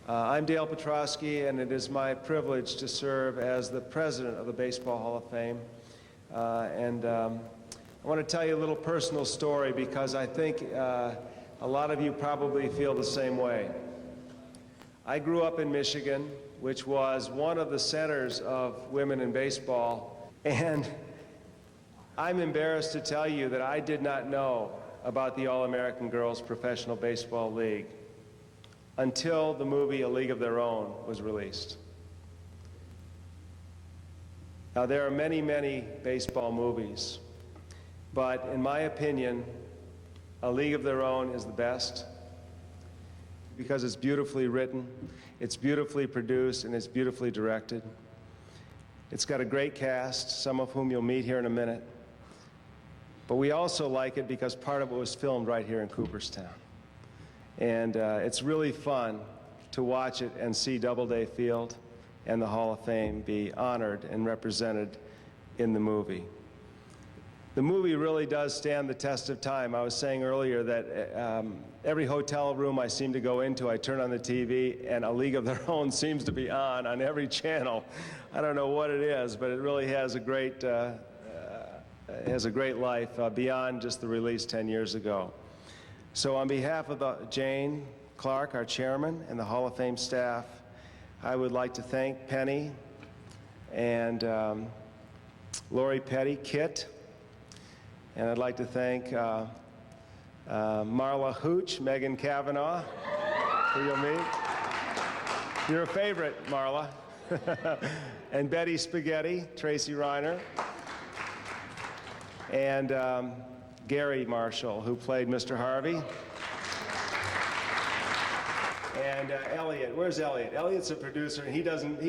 I'm Dale Petrosky, and it is my privilege to serve as the president of the Baseball Hall of Fame. I want to tell you a little personal story because I think a lot of you probably feel the same way. I grew up in Michigan, which was one of the centers of women in baseball, and I'm embarrassed to tell you that I did not know about the All-American Girls Professional Baseball League until the movie A League of Their Own was released. Now, there are many, many baseball movies, but in my opinion, A League of Their Own is the best because it's beautifully written, it's beautifully produced, and it's beautifully directed. It's got a great cast, some of whom you'll meet here in a minute. But we also like it because part of it was filmed right here in Cooperstown. And it's really fun to watch it and see Doubleday Field and the Hall of Fame be honored and represented in the movie. The movie really does stand the test of time. I was saying earlier that every hotel room I seem to go into, I turn on the TV, and A League of Their Own seems to be on every channel. I don't know what it is, but it really has a great life beyond just the release 10 years ago. So on behalf of Jane Clark, our chairman, and the Hall of Fame staff, I would like to thank Penny and Lori Petty, Kit, and I'd like to thank Marla Hooch, Megan Kavanaugh, who you'll meet. You're a favorite, Marla. And Betty Spaghetti, Tracy Reiner, and Gary Marshall, who played Mr. Harvey. And Elliot, where's Elliot? Elliot's a producer, and he doesn't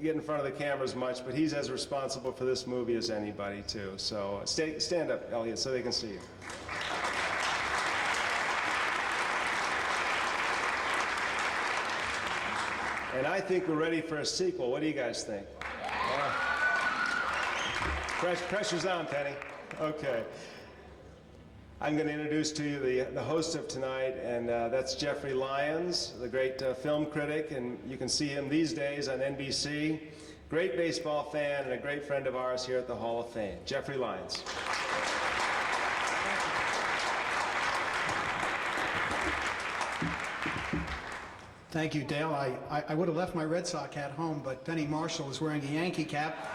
get in front of the cameras much, but he's as responsible for this movie as anybody, too. So stand up, Elliot, so they can see you. And I think we're ready for a sequel. What do you guys think? Pressure's on, Penny. Okay. I'm going to introduce to you the host of tonight, and that's Jeffrey Lyons, the great film critic, and you can see him these days on NBC. Great baseball fan and a great friend of ours here at the Hall of Fame. Jeffrey Lyons. Thank you, Dale. I would have left my Red Sox hat home, but Penny Marshall is wearing a Yankee cap.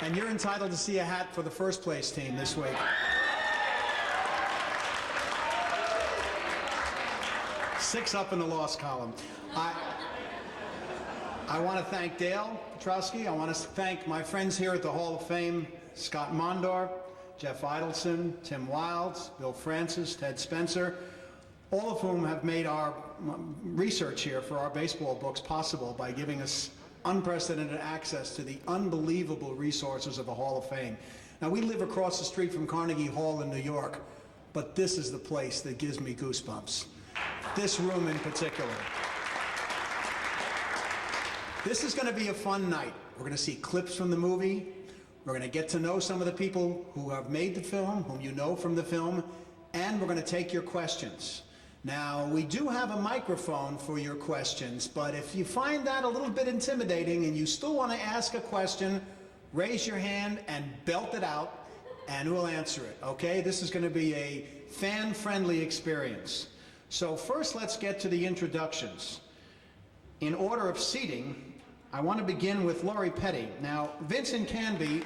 And you're entitled to see a hat for the first place team this week. Six up in the loss column. I want to thank Dale Petrosky. I want to thank my friends here at the Hall of Fame, Scott Mondor, Jeff Idelson, Tim Wilds, Bill Francis, Ted Spencer, all of whom have made our research here for our baseball books possible by giving us unprecedented access to the unbelievable resources of the Hall of Fame. Now, we live across the street from Carnegie Hall in New York, but this is the place that gives me goosebumps. This room in particular. This is going to be a fun night. We're going to see clips from the movie. We're going to get to know some of the people who have made the film, whom you know from the film, and we're going to take your questions. Now, we do have a microphone for your questions, but if you find that a little bit intimidating and you still want to ask a question, raise your hand and belt it out, and we'll answer it, okay? This is going to be a fan-friendly experience. So first, let's get to the introductions. In order of seating, I want to begin with Lori Petty. Now, Vincent Canby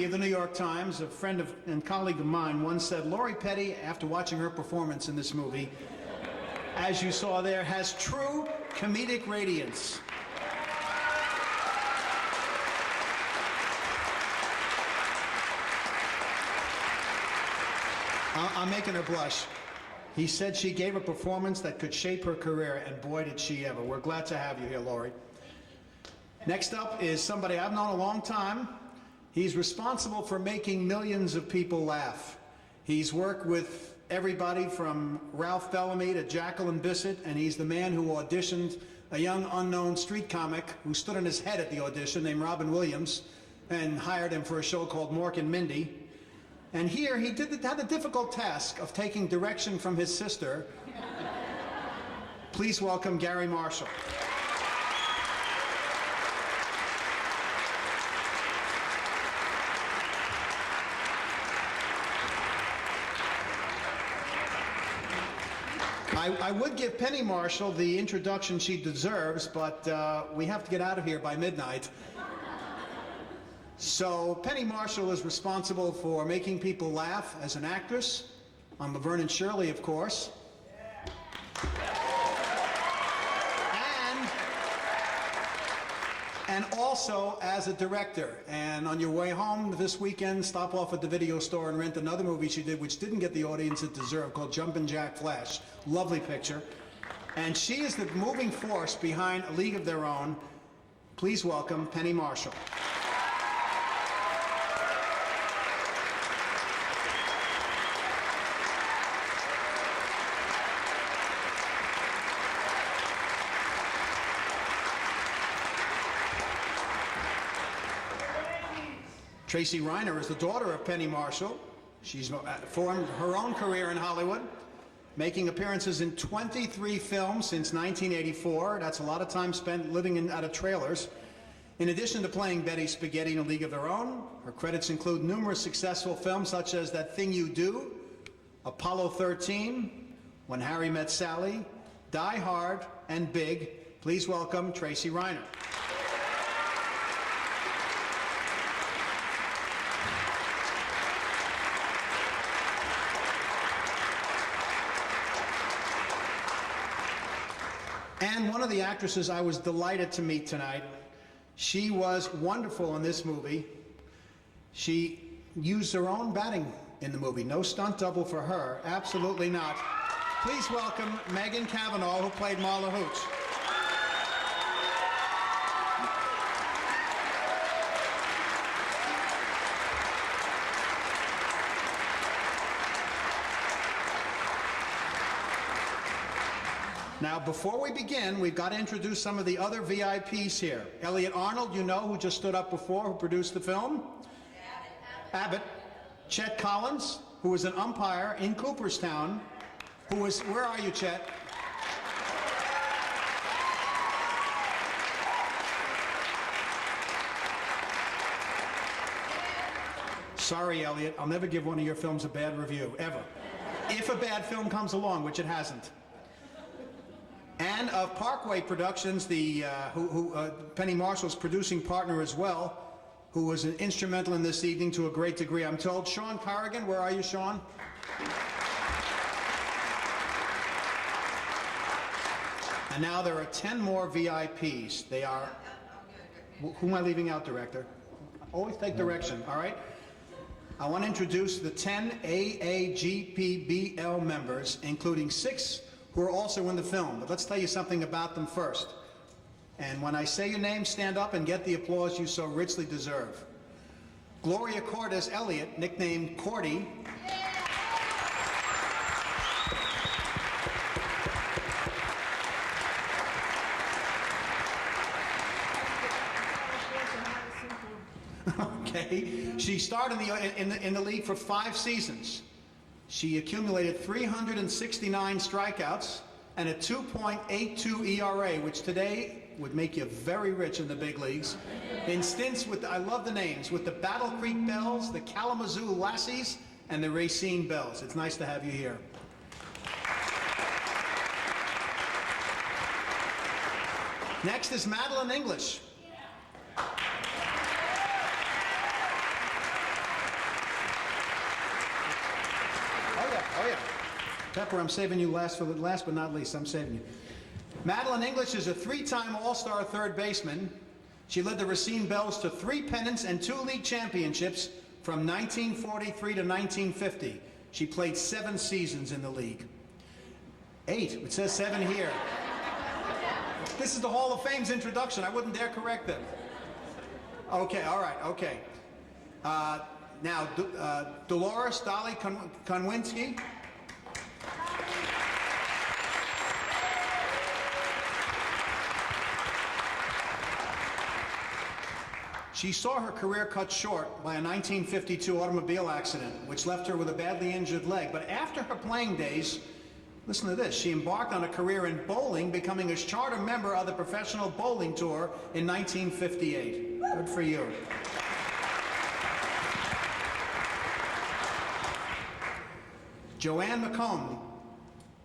of the New York Times, a friend and colleague of mine, once said, Lori Petty, after watching her performance in this movie, as you saw there, has true comedic radiance. I'm making her blush. He said she gave a performance that could shape her career, and boy, did she ever. We're glad to have you here, Lori. Next up is somebody I've known a long time. He's responsible for making millions of people laugh. He's worked with everybody from Ralph Bellamy to Jacqueline Bisset, and he's the man who auditioned a young unknown street comic who stood on his head at the audition named Robin Williams and hired him for a show called Mork and Mindy. And here he had the difficult task of taking direction from his sister. Please welcome Gary Marshall. I would give Penny Marshall the introduction she deserves, but we have to get out of here by midnight. So Penny Marshall is responsible for making people laugh as an actress on Laverne and Shirley, of course. And also as a director. And on your way home this weekend, stop off at the video store and rent another movie she did, which didn't get the audience it deserved, called Jumpin' Jack Flash. Lovely picture. And she is the moving force behind A League of Their Own. Please welcome Penny Marshall. Tracy Reiner is the daughter of Penny Marshall. She's formed her own career in Hollywood, making appearances in 23 films since 1984. That's a lot of time spent living out of trailers. In addition to playing Betty Spaghetti in A League of Their Own, her credits include numerous successful films such as That Thing You Do, Apollo 13, When Harry Met Sally, Die Hard, and Big. Please welcome Tracy Reiner. And one of the actresses I was delighted to meet tonight. She was wonderful in this movie. She used her own batting in the movie. No stunt double for her. Absolutely not. Please welcome Megan Cavanaugh, who played Marla Hooch. Now, before we begin, we've got to introduce some of the other VIPs here. Elliot Arnold, you know, who just stood up before, who produced the film. Abbott. Chet Collins, who was an umpire in Cooperstown, who was, where are you, Chet? Sorry, Elliot, I'll never give one of your films a bad review, ever. If a bad film comes along, which it hasn't. And of Parkway Productions, Penny Marshall's producing partner as well, who was instrumental in this evening to a great degree, I'm told. Sean Corrigan, where are you, Sean? And now there are 10 more VIPs. They are... Who am I leaving out, Director? Always take direction, all right? I want to introduce the 10 AAGPBL members, including 6 who are also in the film. But let's tell you something about them first. And when I say your name, stand up and get the applause you so richly deserve. Gloria Cordes Elliott, nicknamed Cordy. Okay, she starred in the league for 5 seasons. She accumulated 369 strikeouts and a 2.82 ERA, which today would make you very rich in the big leagues. In stints with, I love the names, with the Battle Creek Bells, the Kalamazoo Lassies, and the Racine Bells. It's nice to have you here. Next is Madeline English. Oh yeah. Pepper, I'm saving you last but not least. I'm saving you. Madeline English is a 3-time All-Star third baseman. She led the Racine Bells to 3 pennants and 2 league championships from 1943 to 1950. She played 7 seasons in the league. 8. It says 7 here. This is the Hall of Fame's introduction. I wouldn't dare correct them. Okay, all right, okay. Now, Dolores Dolly Konwinski. She saw her career cut short by a 1952 automobile accident, which left her with a badly injured leg. But after her playing days, listen to this, she embarked on a career in bowling, becoming a charter member of the Professional Bowling Tour in 1958. Good for you. Joanne McComb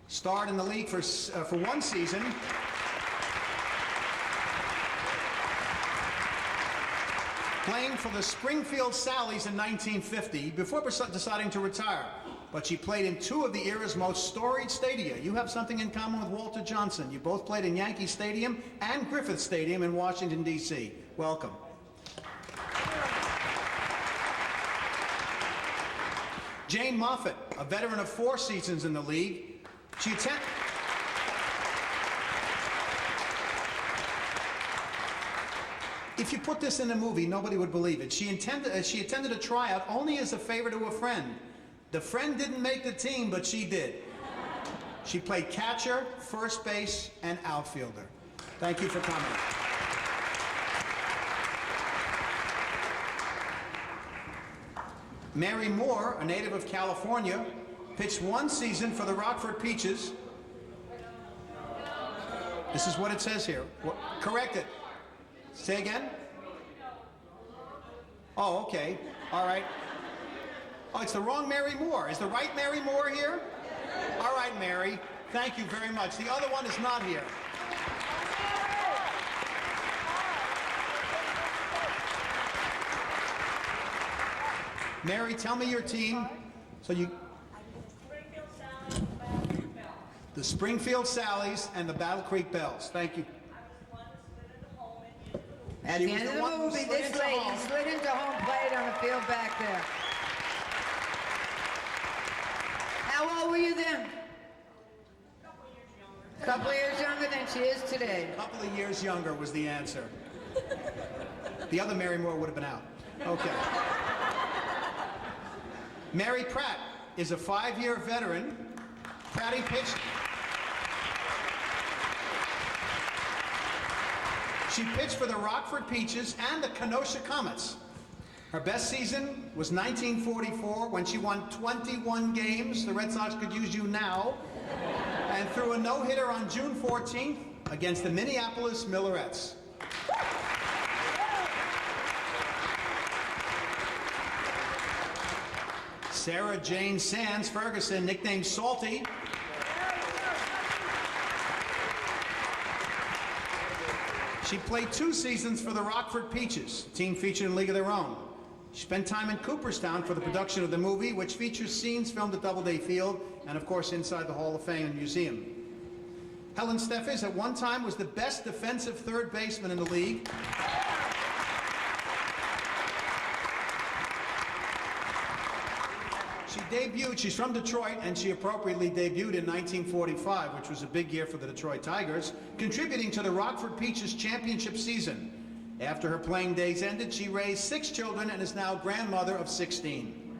starred in the league for one season. Playing for the Springfield Sallies in 1950 before deciding to retire. But she played in two of the era's most storied stadia. You have something in common with Walter Johnson. You both played in Yankee Stadium and Griffith Stadium in Washington, D.C. Welcome. Jane Moffat, a veteran of 4 seasons in the league. If you put this in a movie, nobody would believe it. She attended a tryout only as a favor to a friend. The friend didn't make the team, but she did. She played catcher, first base, and outfielder. Thank you for coming. Mary Moore, a native of California, pitched 1 season for the Rockford Peaches. This is what it says here. Correct it. Say again? Oh, okay. All right. Oh, it's the wrong Mary Moore. Is the right Mary Moore here? All right, Mary. Thank you very much. The other one is not here. Mary, tell me your team. So you... The Springfield Sallies and the Battle Creek Bells. Thank you. At the end of the movie, this lady slid into home plate on the field back there. How old were you then? A couple of years younger than she is today. A couple of years younger was the answer. The other Mary Moore would have been out. Okay. Mary Pratt is a 5-year veteran. Pratty pitched. She pitched for the Rockford Peaches and the Kenosha Comets. Her best season was 1944 when she won 21 games. The Red Sox could use you now. And threw a no-hitter on June 14th against the Minneapolis Millerettes. Sarah Jane Sands Ferguson, nicknamed Salty. She played 2 seasons for the Rockford Peaches, a team featured in League of Their Own. She spent time in Cooperstown for the production of the movie, which features scenes filmed at Doubleday Field and, of course, inside the Hall of Fame and Museum. Helen Steffes at one time was the best defensive third baseman in the league. She's from Detroit, and she appropriately debuted in 1945, which was a big year for the Detroit Tigers, contributing to the Rockford Peaches championship season. After her playing days ended, she raised 6 children and is now grandmother of 16.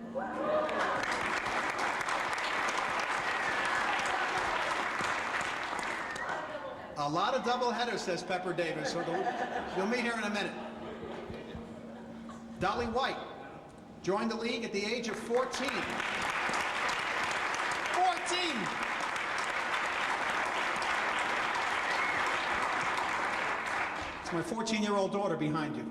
A lot of doubleheaders, says Pepper Davis, so you'll meet her in a minute. Dolly White joined the league at the age of 14. 14! It's my 14-year-old daughter behind you.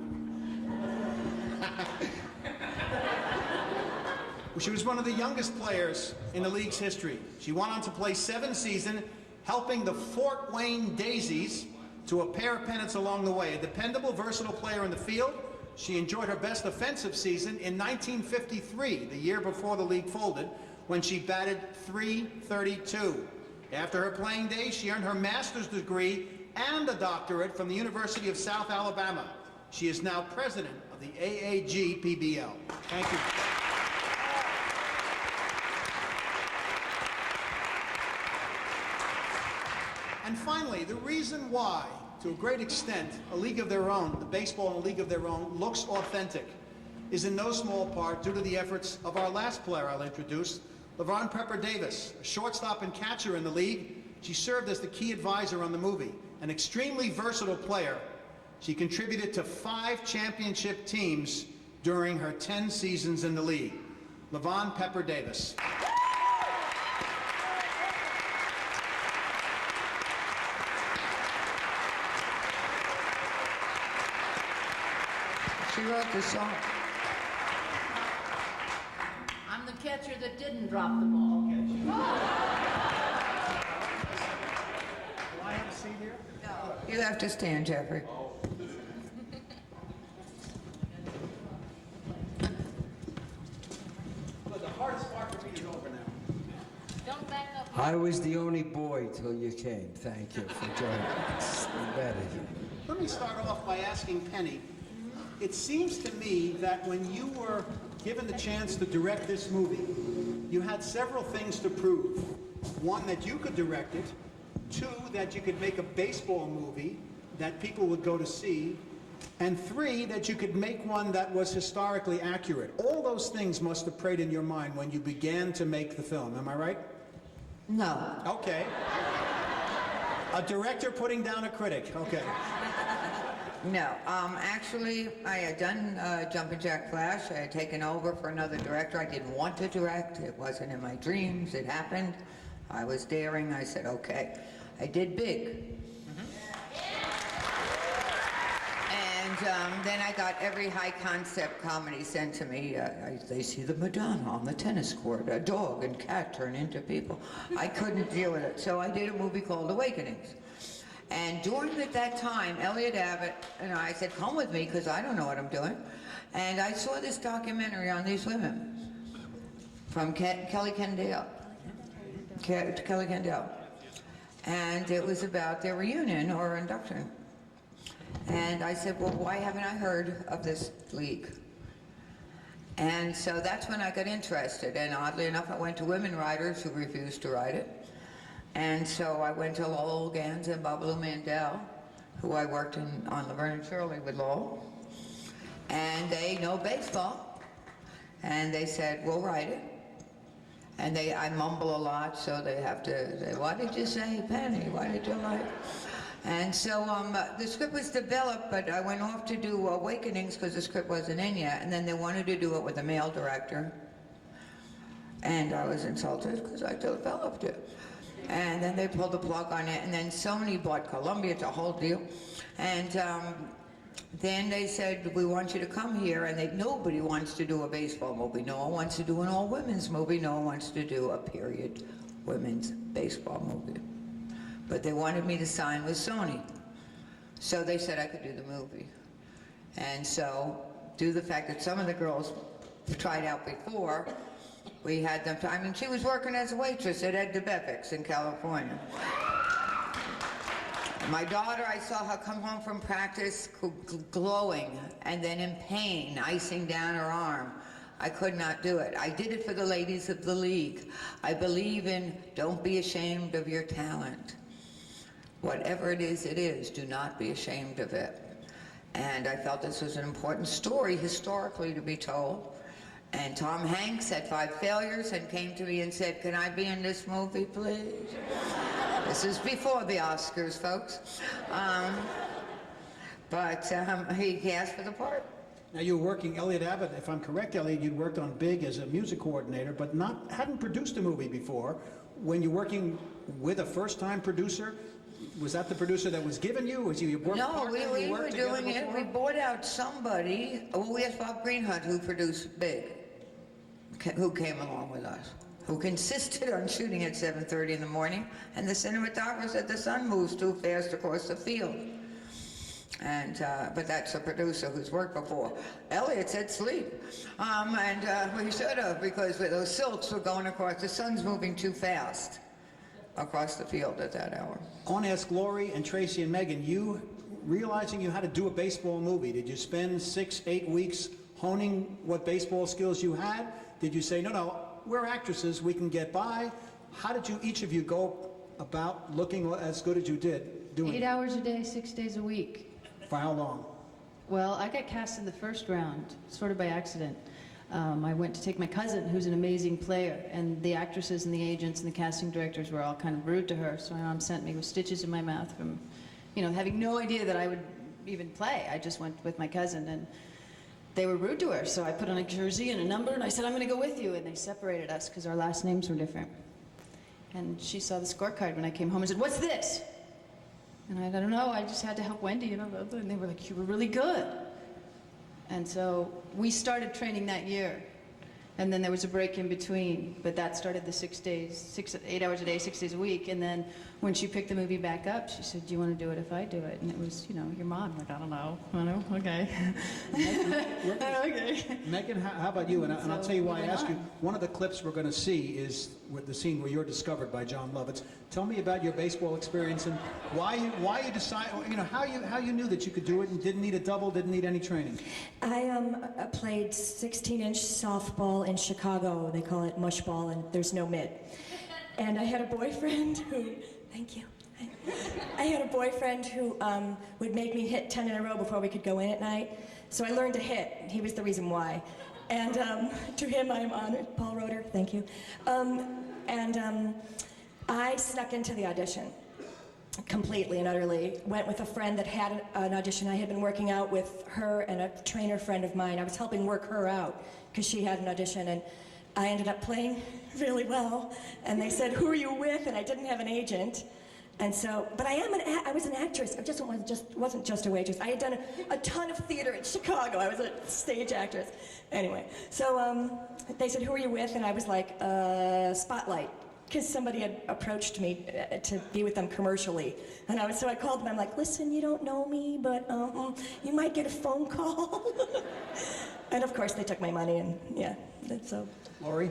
She was one of the youngest players in the league's history. She went on to play 7 seasons, helping the Fort Wayne Daisies to a pair of pennants along the way. A dependable, versatile player in the field, she enjoyed her best offensive season in 1953, the year before the league folded, when she batted .332. After her playing days, she earned her master's degree and a doctorate from the University of South Alabama. She is now president of the AAGPBL. Thank you. And finally, the reason why, to a great extent, A League of Their Own, the baseball in A League of Their Own, looks authentic, is in no small part due to the efforts of our last player I'll introduce, LaVon Pepper Davis, a shortstop and catcher in the league. She served as the key advisor on the movie, an extremely versatile player. She contributed to 5 championship teams during her 10 seasons in the league. LaVon Pepper Davis. She wrote the song. I'm the catcher that didn't drop the ball. Do I have a seat here? No. You have to stand, Jeffrey. Well, the hardest part for me is over now. Don't back up. I was the only boy till you came. Thank you for joining us. Embedded. Let me start off by asking Penny. It seems to me that when you were given the chance to direct this movie, you had several things to prove. One, that you could direct it. 2, that you could make a baseball movie that people would go to see. And 3, that you could make one that was historically accurate. All those things must have preyed in your mind when you began to make the film. Am I right? No. Okay. A director putting down a critic. Okay. No. Actually, I had done Jumpin' Jack Flash. I had taken over for another director. I didn't want to direct. It wasn't in my dreams. It happened. I was daring. I said, okay. I did Big. And then I got every high concept comedy sent to me. They see the Madonna on the tennis court. A dog and cat turn into people. I couldn't deal with it. So I did a movie called Awakenings. And during that time, Elliot Abbott and I said, come with me, because I don't know what I'm doing. And I saw this documentary on these women from Kelly Kendall. Kelly Kendall. And it was about their reunion or induction. And I said, well, why haven't I heard of this league? And so that's when I got interested. And oddly enough, I went to women writers who refused to write it. And so I went to Lowell Gans and Babalu Mandel, who I worked on Laverne and Shirley with Lowell. And they know baseball. And they said, we'll write it. And I mumble a lot, so they have to say, why did you say Penny? Why did you like? And so the script was developed, but I went off to do Awakenings because the script wasn't in yet. And then they wanted to do it with a male director. And I was insulted because I developed it. And then they pulled the plug on it, and then Sony bought Columbia, it's a whole deal. And then they said, we want you to come here, and nobody wants to do a baseball movie. No one wants to do an all-women's movie. No one wants to do a period women's baseball movie. But they wanted me to sign with Sony. So they said I could do the movie. And so, due to the fact that some of the girls tried out before, we had them, I mean, she was working as a waitress at Ed DeBevick's in California. My daughter, I saw her come home from practice glowing and then in pain, icing down her arm. I could not do it. I did it for the ladies of the league. I believe in don't be ashamed of your talent. Whatever it is, do not be ashamed of it. And I felt this was an important story historically to be told. And Tom Hanks had 5 failures and came to me and said, can I be in this movie, please? This is before the Oscars, folks. But he asked for the part. Now you were working, Elliot Abbott, if I'm correct, Elliot, you'd worked on Big as a music coordinator, but hadn't produced a movie before. When you're working with a first-time producer, was that the producer that was given you? Was you your work No, partner? we were doing it. We bought out somebody. Well, we had Bob Greenhunt, who produced Big, who came along with us, who insisted on shooting at 7:30 in the morning, and the cinematographer said the sun moves too fast across the field. And but that's a producer who's worked before. Elliot said sleep, and we should have, because those silks were going across. The sun's moving too fast across the field at that hour. I want to ask Lori and Tracy and Megan, you realizing you had to do a baseball movie, did you spend 6-8 weeks honing what baseball skills you had? Did you say, no, we're actresses, we can get by? How did each of you go about looking as good as you did doing 8 hours a day, 6 days a week. For how long? Well, I got cast in the first round, sort of by accident. I went to take my cousin, who's an amazing player, and the actresses and the agents and the casting directors were all kind of rude to her, so my mom sent me with stitches in my mouth from, having no idea that I would, even play. I just went with my cousin, and they were rude to her, so I put on a jersey and a number, and I said, I'm going to go with you, and they separated us because our last names were different. And she saw the scorecard when I came home and said, what's this? And I don't know, I just had to help Wendy, and they were like, you were really good. And so we started training that year. And then there was a break in between, but that started the 6 days, 8 hours a day, 6 days a week. And then when she picked the movie back up, she said, do you want to do it if I do it? And it was, you know, your mom. Like, I don't know. Okay. Okay. Megan, how about you? And I'll tell you why I asked you. One of the clips we're going to see is with the scene where you're discovered by John Lovitz. Tell me about your baseball experience and why you decided, you know, how you knew that you could do it and didn't need a double, didn't need any training. I played 16-inch softball in Chicago. They call it mush ball, and there's no mitt. And I had a boyfriend who, thank you. I had a boyfriend who would make me hit 10 in a row before we could go in at night. So I learned to hit. He was the reason why. And to him, I am honored. Paul Roeder, thank you. I snuck into the audition completely and utterly. Went with a friend that had an audition. I had been working out with her and a trainer friend of mine. I was helping work her out because she had an audition, and I ended up playing really well. And they said, who are you with? And I didn't have an agent. And so, but I was an actress. I wasn't just a waitress. I had done a ton of theater in Chicago. I was a stage actress. Anyway, so they said, who are you with? And I was like, Spotlight, because somebody had approached me to be with them commercially. And so I called them. I'm like, listen, you don't know me, but you might get a phone call. And of course, they took my money, and yeah, so. Lori?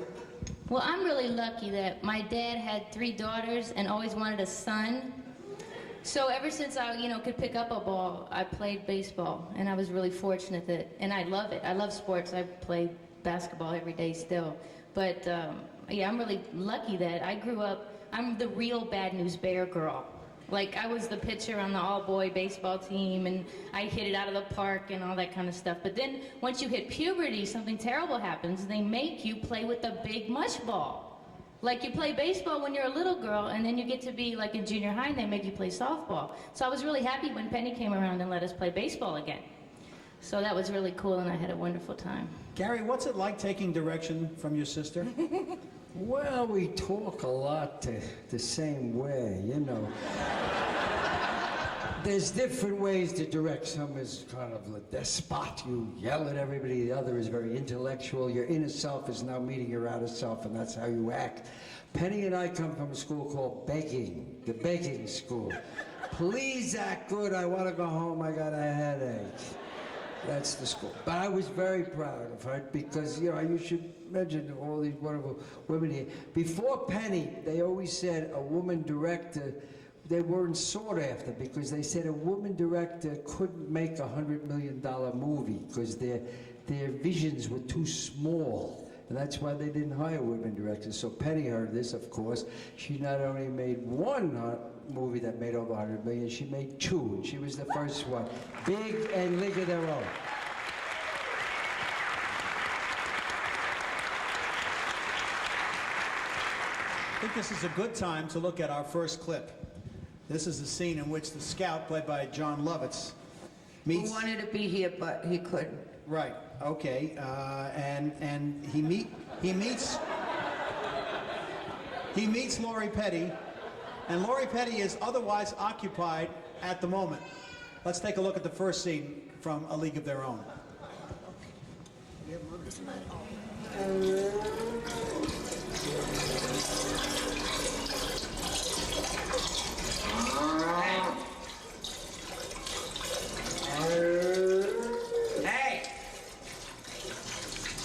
Well, I'm really lucky that my dad had 3 daughters and always wanted a son. So ever since I, could pick up a ball, I played baseball, and I was really fortunate and I love it. I love sports. I play basketball every day still. But yeah, I'm really lucky that I grew up, I'm the real Bad News Bear girl. Like, I was the pitcher on the all-boy baseball team, and I hit it out of the park and all that kind of stuff. But then, once you hit puberty, something terrible happens. They make you play with a big mush ball. Like, you play baseball when you're a little girl, and then you get to be, like, in junior high, and they make you play softball. So I was really happy when Penny came around and let us play baseball again. So that was really cool, and I had a wonderful time. Gary, what's it like taking direction from your sister? Well, we talk a lot the same way, There's different ways to direct. Some is kind of a despot. You yell at everybody. The other is very intellectual. Your inner self is now meeting your outer self, and that's how you act. Penny and I come from a school called begging, the begging school. Please act good. I want to go home. I got a headache. That's the school. But I was very proud of her because, you should imagine all these wonderful women here. Before Penny, they always said a woman director, they weren't sought after because they said a woman director couldn't make $100 million movie because their visions were too small. And that's why they didn't hire women directors. So Penny heard this, of course. She not only made one movie that made over 100 million, she made 2, and she was the first one. Big and League of Their Own. I think this is a good time to look at our first clip. This is the scene in which the scout, played by John Lovitz, meets... He wanted to be here, but he couldn't. Right, okay, and he meets Lori Petty, and Lori Petty is otherwise occupied at the moment. Let's take a look at the first scene from A League of Their Own.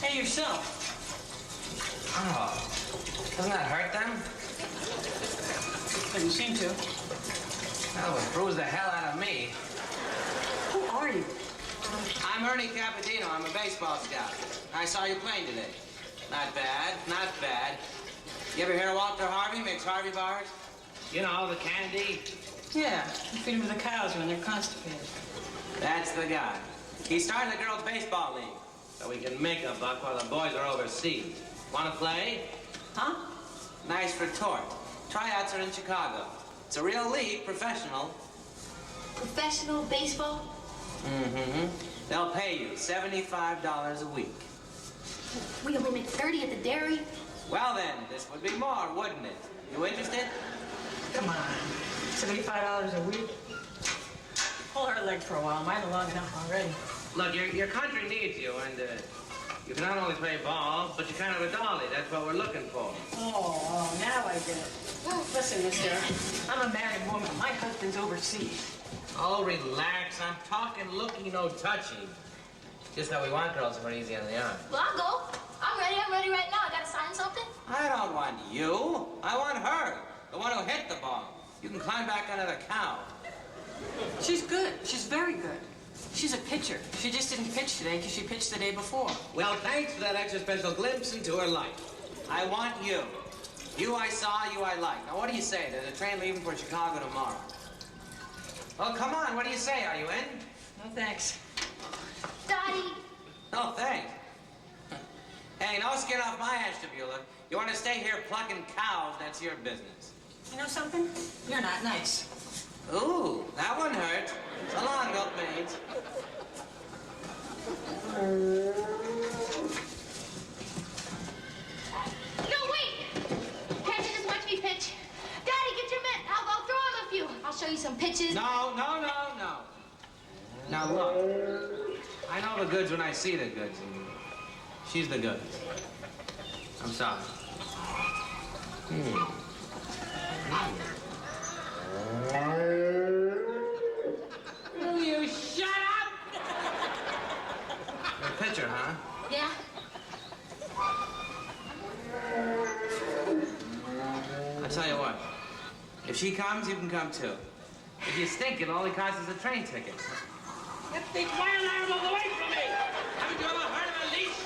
Hey, yourself. Oh, doesn't that hurt them? Didn't seem to. That would bruise the hell out of me. Who are you? I'm Ernie Cappadino. I'm a baseball scout. I saw you playing today. Not bad, not bad. You ever hear of Walter Harvey? Makes Harvey bars? You know, the candy. Yeah, you feed them to the cows when they're constipated. That's the guy. He started the girls' baseball league, so we can make a buck while the boys are overseas. Want to play? Huh? Nice retort. Tryouts are in Chicago. It's a real league, professional. Professional baseball? Mm-hmm. They'll pay you $75 a week. We only make 30 at the dairy. Well then, this would be more, wouldn't it? You interested? Come on. $75 a week? Pull her leg for a while. Mine are long enough already. Look, your country needs you, and you can not only play ball, but you're kind of a dolly. That's what we're looking for. Oh, now I get it. Listen, mister, I'm a married woman. My husband's overseas. Oh, relax. I'm talking looky, no touchy. Just that we want girls who are easy on the arm. Well, I'll go. I'm ready right now. I gotta sign something. I don't want you. I want her, the one who hit the ball. You can climb back under the cow. She's good. She's very good. She's a pitcher. She just didn't pitch today because she pitched the day before. Well, thanks for that extra special glimpse into her life. I want you. You I saw, you I like. Now, what do you say? There's a train leaving for Chicago tomorrow. Oh, come on. What do you say? Are you in? No, thanks. Daddy. No, thanks. Hey, no skin off my ass, Stabula. You want to stay here plucking cows, that's your business. You know something? You're not nice. Ooh, that one hurt. So long, milkmaids. No, wait! Can't you just watch me pitch? Daddy, get your mitt. I'll throw him a few. I'll show you some pitches. No. Now, look. I know the goods when I see the goods, and she's the goods. I'm sorry. Will you shut up? You're a pitcher, huh? Yeah? I tell you what. If she comes, you can come too. If you stink, it only costs us a train ticket. Get these wild animals away from me! Haven't you ever heard of a leash?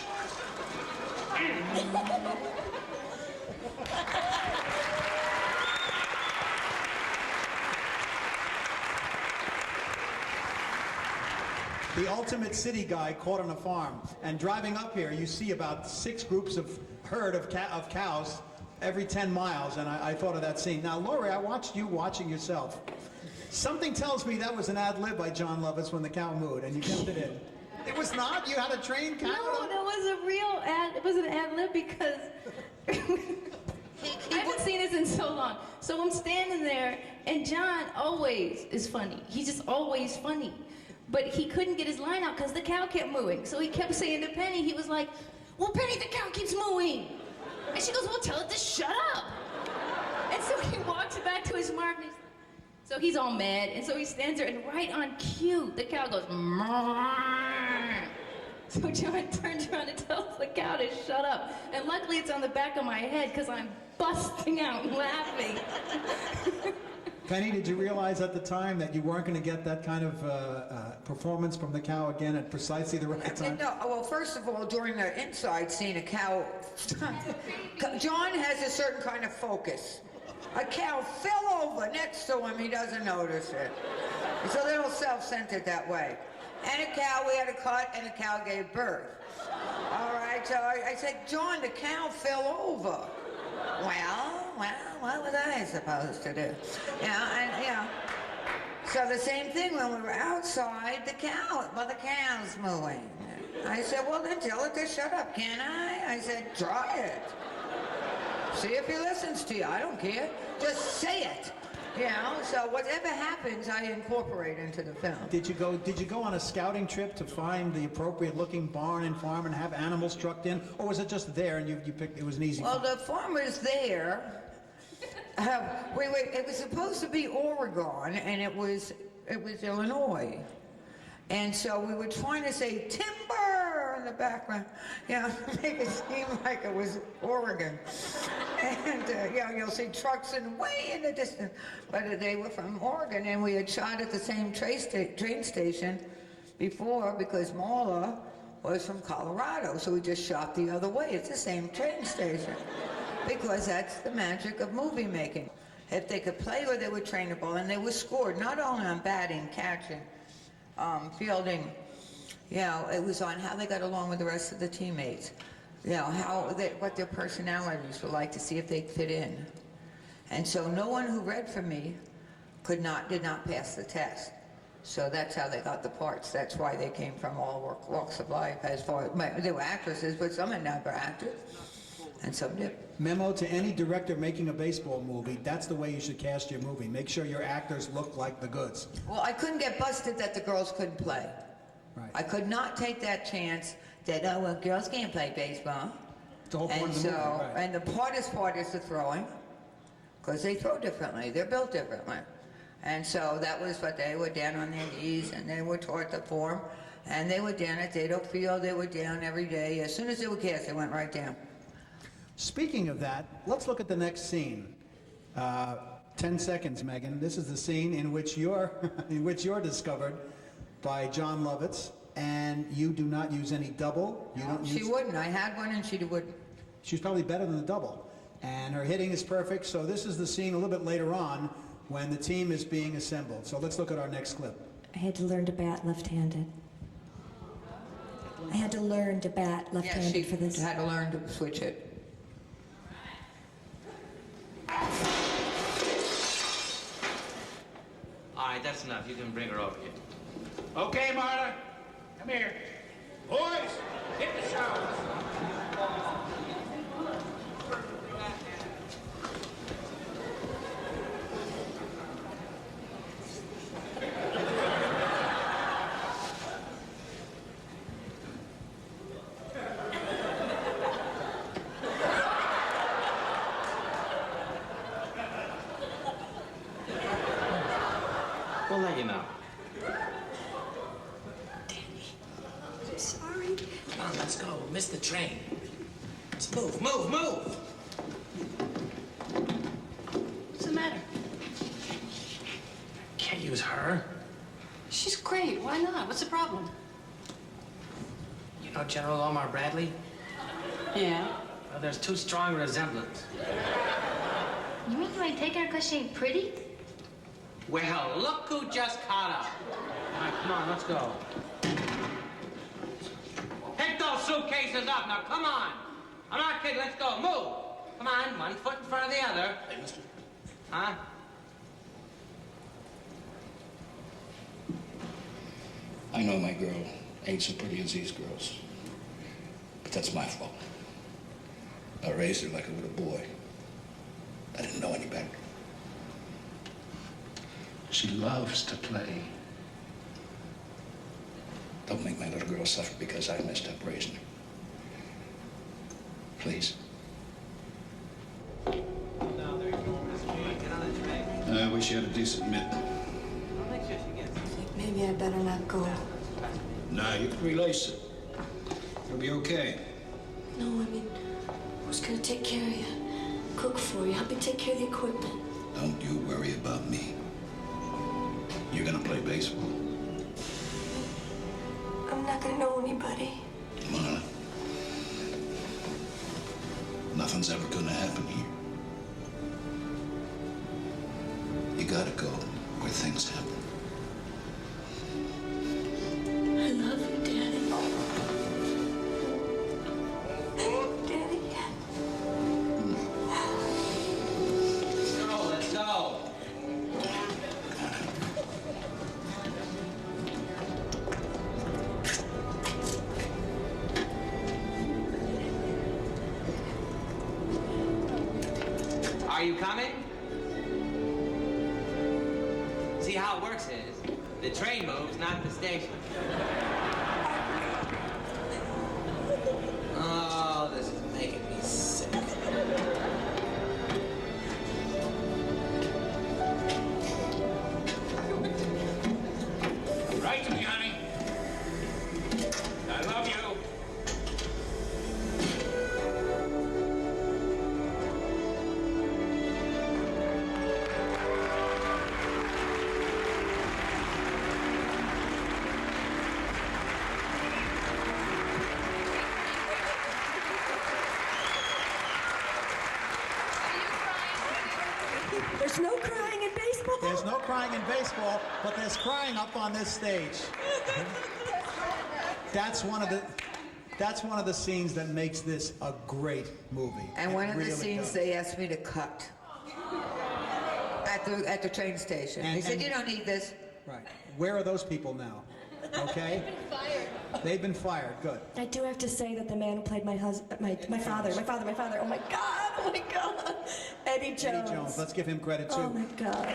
The ultimate city guy caught on a farm. And driving up here, you see about 6 groups of herd of cows every 10 miles. And I thought of that scene. Now, Lori, I watched you watching yourself. Something tells me that was an ad lib by John Lovitz when the cow mooed, and you kept it in. It was not? You had a trained cow? No, that was a real ad. It was an ad lib because I haven't seen this in so long. So I'm standing there, and John always is funny. He's just always funny. But he couldn't get his line out because the cow kept mooing. So he kept saying to Penny, he was like, well, Penny, the cow keeps mooing. And she goes, well, tell it to shut up. And so he walks back to his mark, and so he's all mad, and so he stands there, and right on cue, the cow goes, "Mmm." So John turns around and tells the cow to shut up. And luckily it's on the back of my head, because I'm busting out laughing. Penny, did you realize at the time that you weren't going to get that kind of performance from the cow again at precisely the right time? No, well, first of all, during the inside scene, a cow... John has a certain kind of focus. A cow fell over next to him, he doesn't notice it. It's a little self-centered that way. And a cow, we had a cut, and a cow gave birth. All right, so I said, John, the cow fell over. Well, what was I supposed to do? So the same thing when we were outside, the cow's mooing. I said, well, then tell it to shut up, can I? I said, try it. See if he listens to you. I don't care. Just say it. So whatever happens, I incorporate into the film. Did you go on a scouting trip to find the appropriate looking barn and farm and have animals trucked in, or was it just there and you picked? It was an easy. Well, the farm was there. It was supposed to be Oregon, and it was Illinois. And so we were trying to say timber in the background, make it seem like it was Oregon. And, you'll see trucks way in the distance, but they were from Oregon, and we had shot at the same train station before because Marla was from Colorado, so we just shot the other way. It's the same train station because that's the magic of movie making. If they could play or they were trainable, and they were scored not only on batting, catching, fielding, it was on how they got along with the rest of the teammates, what their personalities were like to see if they'd fit in. And so no one who read for me did not pass the test. So that's how they got the parts. That's why they came from all walks of life. As far as they were actresses, but some are never actors, and some did. Memo to any director making a baseball movie, that's the way you should cast your movie. Make sure your actors look like the goods. Well, I couldn't get busted that the girls couldn't play. Right. I could not take that chance that, oh, well, girls can't play baseball. It's the whole point And of the so, movie, right. and the hardest part is the throwing, because they throw differently. They're built differently. And so that was what they were down on their knees, and they were taught the form, and they were down at Dado Field. They were down every day. As soon as they were cast, they went right down. Speaking of that, let's look at the next scene. 10 seconds, Megan. This is the scene in which you're discovered by John Lovitz, and you do not use any double. You don't She use... wouldn't. I had one, and she wouldn't. She's probably better than the double. And her hitting is perfect, so this is the scene a little bit later on when the team is being assembled. So let's look at our next clip. I had to learn to bat left-handed. I had to learn to bat left-handed for this. She had to learn to switch it. All right, that's enough. You can bring her over here. Okay, Marta, come here. Boys, hit the showers. We'll let you know. I'm sorry. Come on, let's go. We'll miss the train. Let's move, move, move! What's the matter? Can't use her. She's great. Why not? What's the problem? You know General Omar Bradley? Yeah. Well, there's too strong a resemblance. You mean you ain't taking her because she ain't pretty? Well, look who just caught up. All right, come on, let's go. Pick those suitcases up. Now, come on. I'm not kidding. Let's go. Move. Come on. One foot in front of the other. Hey, mister. Huh? I know my girl ain't so pretty as these girls. But that's my fault. I raised her like a little boy. I didn't know any better. She loves to play. Don't make my little girl suffer because I messed up raising her. Please. I wish you had a decent mitt. Maybe I better not go. Nah, you can relace it. It'll be okay. No, I mean, who's gonna take care of you? Cook for you, help me take care of the equipment. Don't you worry about me. You're gonna play baseball. I'm not gonna know anybody. Marla, nothing's ever gonna happen here. You gotta go where things happen. I love you, Daddy. Daddy. Let's go. Are you coming? See, how it works is, the train moves, not the station. Oh, this is making me sick. Right to me, honey. I love you. There's no crying in baseball. There's no crying in baseball, but there's crying up on this stage. That's one of the scenes that makes this a great movie. And It one of the really scenes does. they asked me to cut at the train station. They said, "You don't need this." Right. Where are those people now? Okay? They've been fired. They've been fired. Good. I do have to say that the man who played my husband, my father, oh my God, Eddie Jones. Eddie Jones. Let's give him credit, too. Oh my God.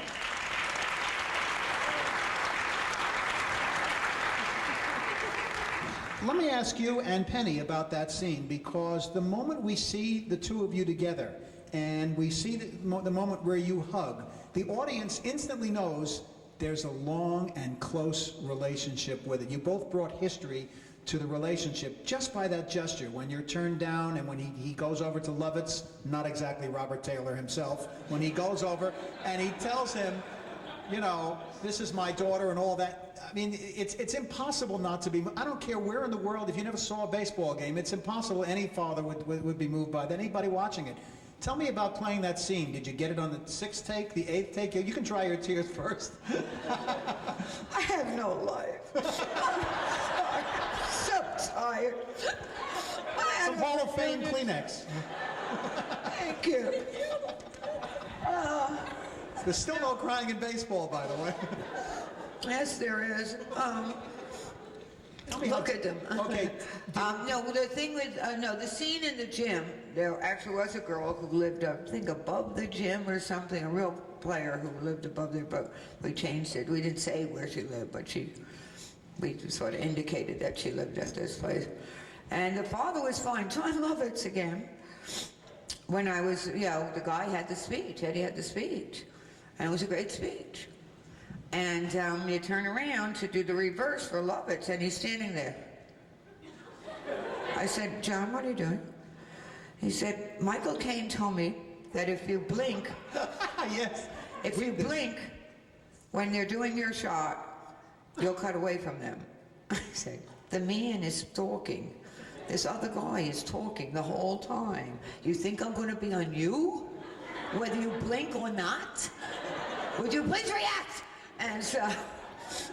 Let me ask you and Penny about that scene, because the moment we see the two of you together and we see the moment where you hug, the audience instantly knows there's a long and close relationship with it. You both brought history to the relationship just by that gesture. When you're turned down and when he goes over to Lovitz, not exactly Robert Taylor himself, when he goes over and he tells him, you know, this is my daughter and all that. I mean, it's impossible not to be. I don't care where in the world, if you never saw a baseball game, it's impossible any father would be moved by that, anybody watching it. Tell me about playing that scene. Did you get it on the 6th take, the 8th take? You can dry your tears first. I have no life. I'm so tired. Some Hall of Fame Kleenex. Thank you. There's still no crying in baseball, by the way. Yes, there is. Look at them. Okay. No, the thing with, the scene in the gym, there actually was a girl who lived, I think, above the gym or something, a real player who lived above there, but we changed it. We didn't say where she lived, but we sort of indicated that she lived at this place. And the father was fine. John Lovitz again. When I was, the guy had the speech, Eddie had the speech. And it was a great speech. And you turn around to do the reverse for Lovitz, and he's standing there. I said, John, what are you doing? He said, Michael Caine told me that if you blink, yes, if you blink when they're doing your shot, you'll cut away from them. I said, the man is talking. This other guy is talking the whole time. You think I'm going to be on you? Whether you blink or not? Would you please react? And so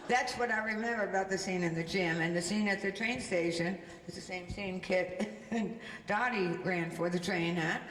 that's what I remember about the scene in the gym. And the scene at the train station is the same scene Kit and Dottie ran for the train at.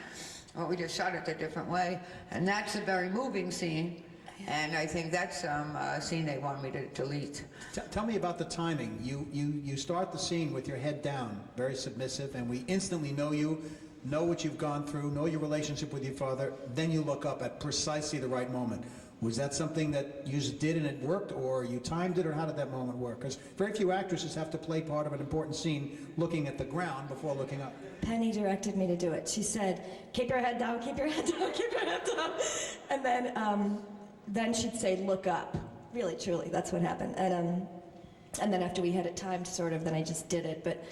Well, we just shot it a different way. And that's a very moving scene. And I think that's a scene they want me to delete. Tell me about the timing. You start the scene with your head down, very submissive, and we instantly know you, know what you've gone through, know your relationship with your father, then you look up at precisely the right moment. Was that something that you just did and it worked, or you timed it, or how did that moment work? Because very few actresses have to play part of an important scene looking at the ground before looking up. Penny directed me to do it. She said, keep your head down, keep your head down, keep your head down. And then she'd say, look up. Really, truly, that's what happened. And then after we had it timed, sort of, then I just did it. But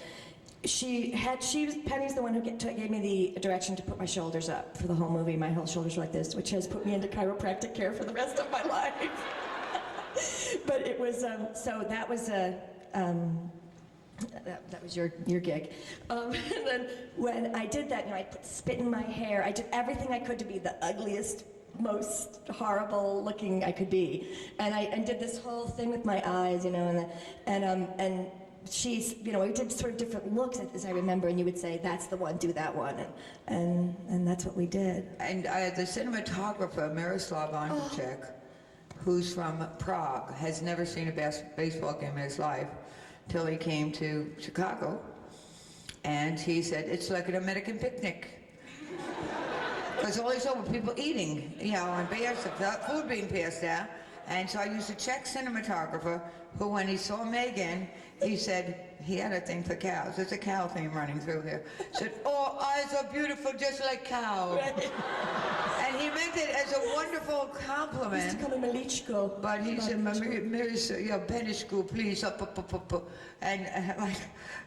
Penny's the one who gave me the direction to put my shoulders up for the whole movie. My whole shoulders were like this, which has put me into chiropractic care for the rest of my life. But it was, so that was a, that was your gig. And then when I did that, I put spit in my hair. I did everything I could to be the ugliest, most horrible looking I could be. And I did this whole thing with my eyes, and she's, we did sort of different looks, as I remember, and you would say, that's the one, do that one, and that's what we did. And the cinematographer, Miroslav Andrzejczyk, who's from Prague, has never seen a baseball game in his life till he came to Chicago, and he said, it's like an American picnic. Because all he saw were people eating, and food being passed out. And so I used a Czech cinematographer who, when he saw Megan, he said, he had a thing for cows. There's a cow theme running through here. Said, oh, eyes are beautiful just like cows. And he meant it as a wonderful compliment. He used to call me Malichko. But he said, Penishku, please, up. And like,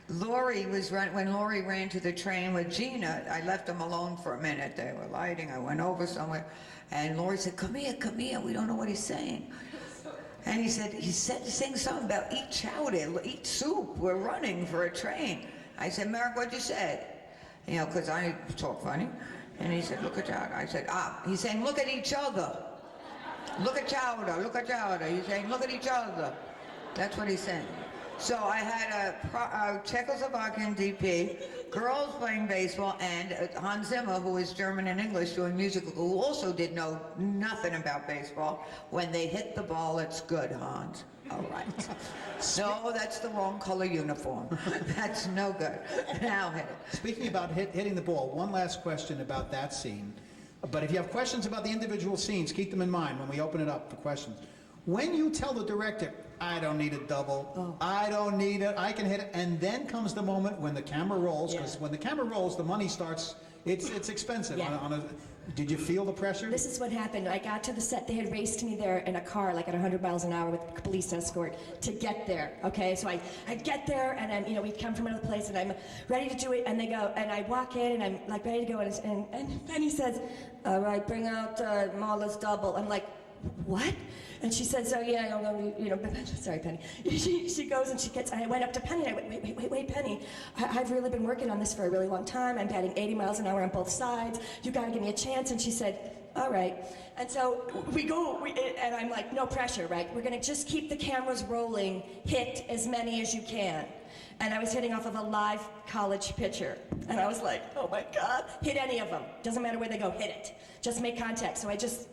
Laurie when Laurie ran to the train with Gina, I left them alone for a minute. They were lighting, I went over somewhere. And Laurie said, come here, we don't know what he's saying. And he said, saying something about eat chowder, eat soup, we're running for a train. I said, Merrick, what'd you say? Because I talk funny. And he said, look at chowder. I said, he's saying, look at each other. Look at chowder. He's saying, look at each other. That's what he's saying. So I had a Czechoslovakian DP girls playing baseball, and Hans Zimmer, who is German and English, doing musical, who also did know nothing about baseball. When they hit the ball, it's good, Hans. All right. No, that's the wrong color uniform. That's no good. Now hit it. Speaking about hitting the ball, one last question about that scene. But if you have questions about the individual scenes, keep them in mind when we open it up for questions. When you tell the director, I don't need a double, I don't need it, I can hit it, and then comes the moment when the camera rolls, because when the camera rolls, the money starts, it's expensive. Yeah. Did you feel the pressure? This is what happened. I got to the set. They had raced me there in a car, like at 100 miles an hour with a police escort to get there. Okay, so I get there, and I'm, we come from another place, and I'm ready to do it. And they go, and I walk in, and I'm like ready to go, and Penny says, "All right, bring out Marla's double." I'm like, "What?" And she says, "Oh yeah, sorry, Penny." She goes and she gets. I went up to Penny. And I went, wait, Penny. I've really been working on this for a really long time. I'm batting 80 miles an hour on both sides. You got to give me a chance. And she said, "All right." And so we go, and I'm like, no pressure, right? We're gonna just keep the cameras rolling. Hit as many as you can. And I was hitting off of a live college pitcher, and I was like, oh my God, hit any of them. Doesn't matter where they go, hit it. Just make contact. So I just.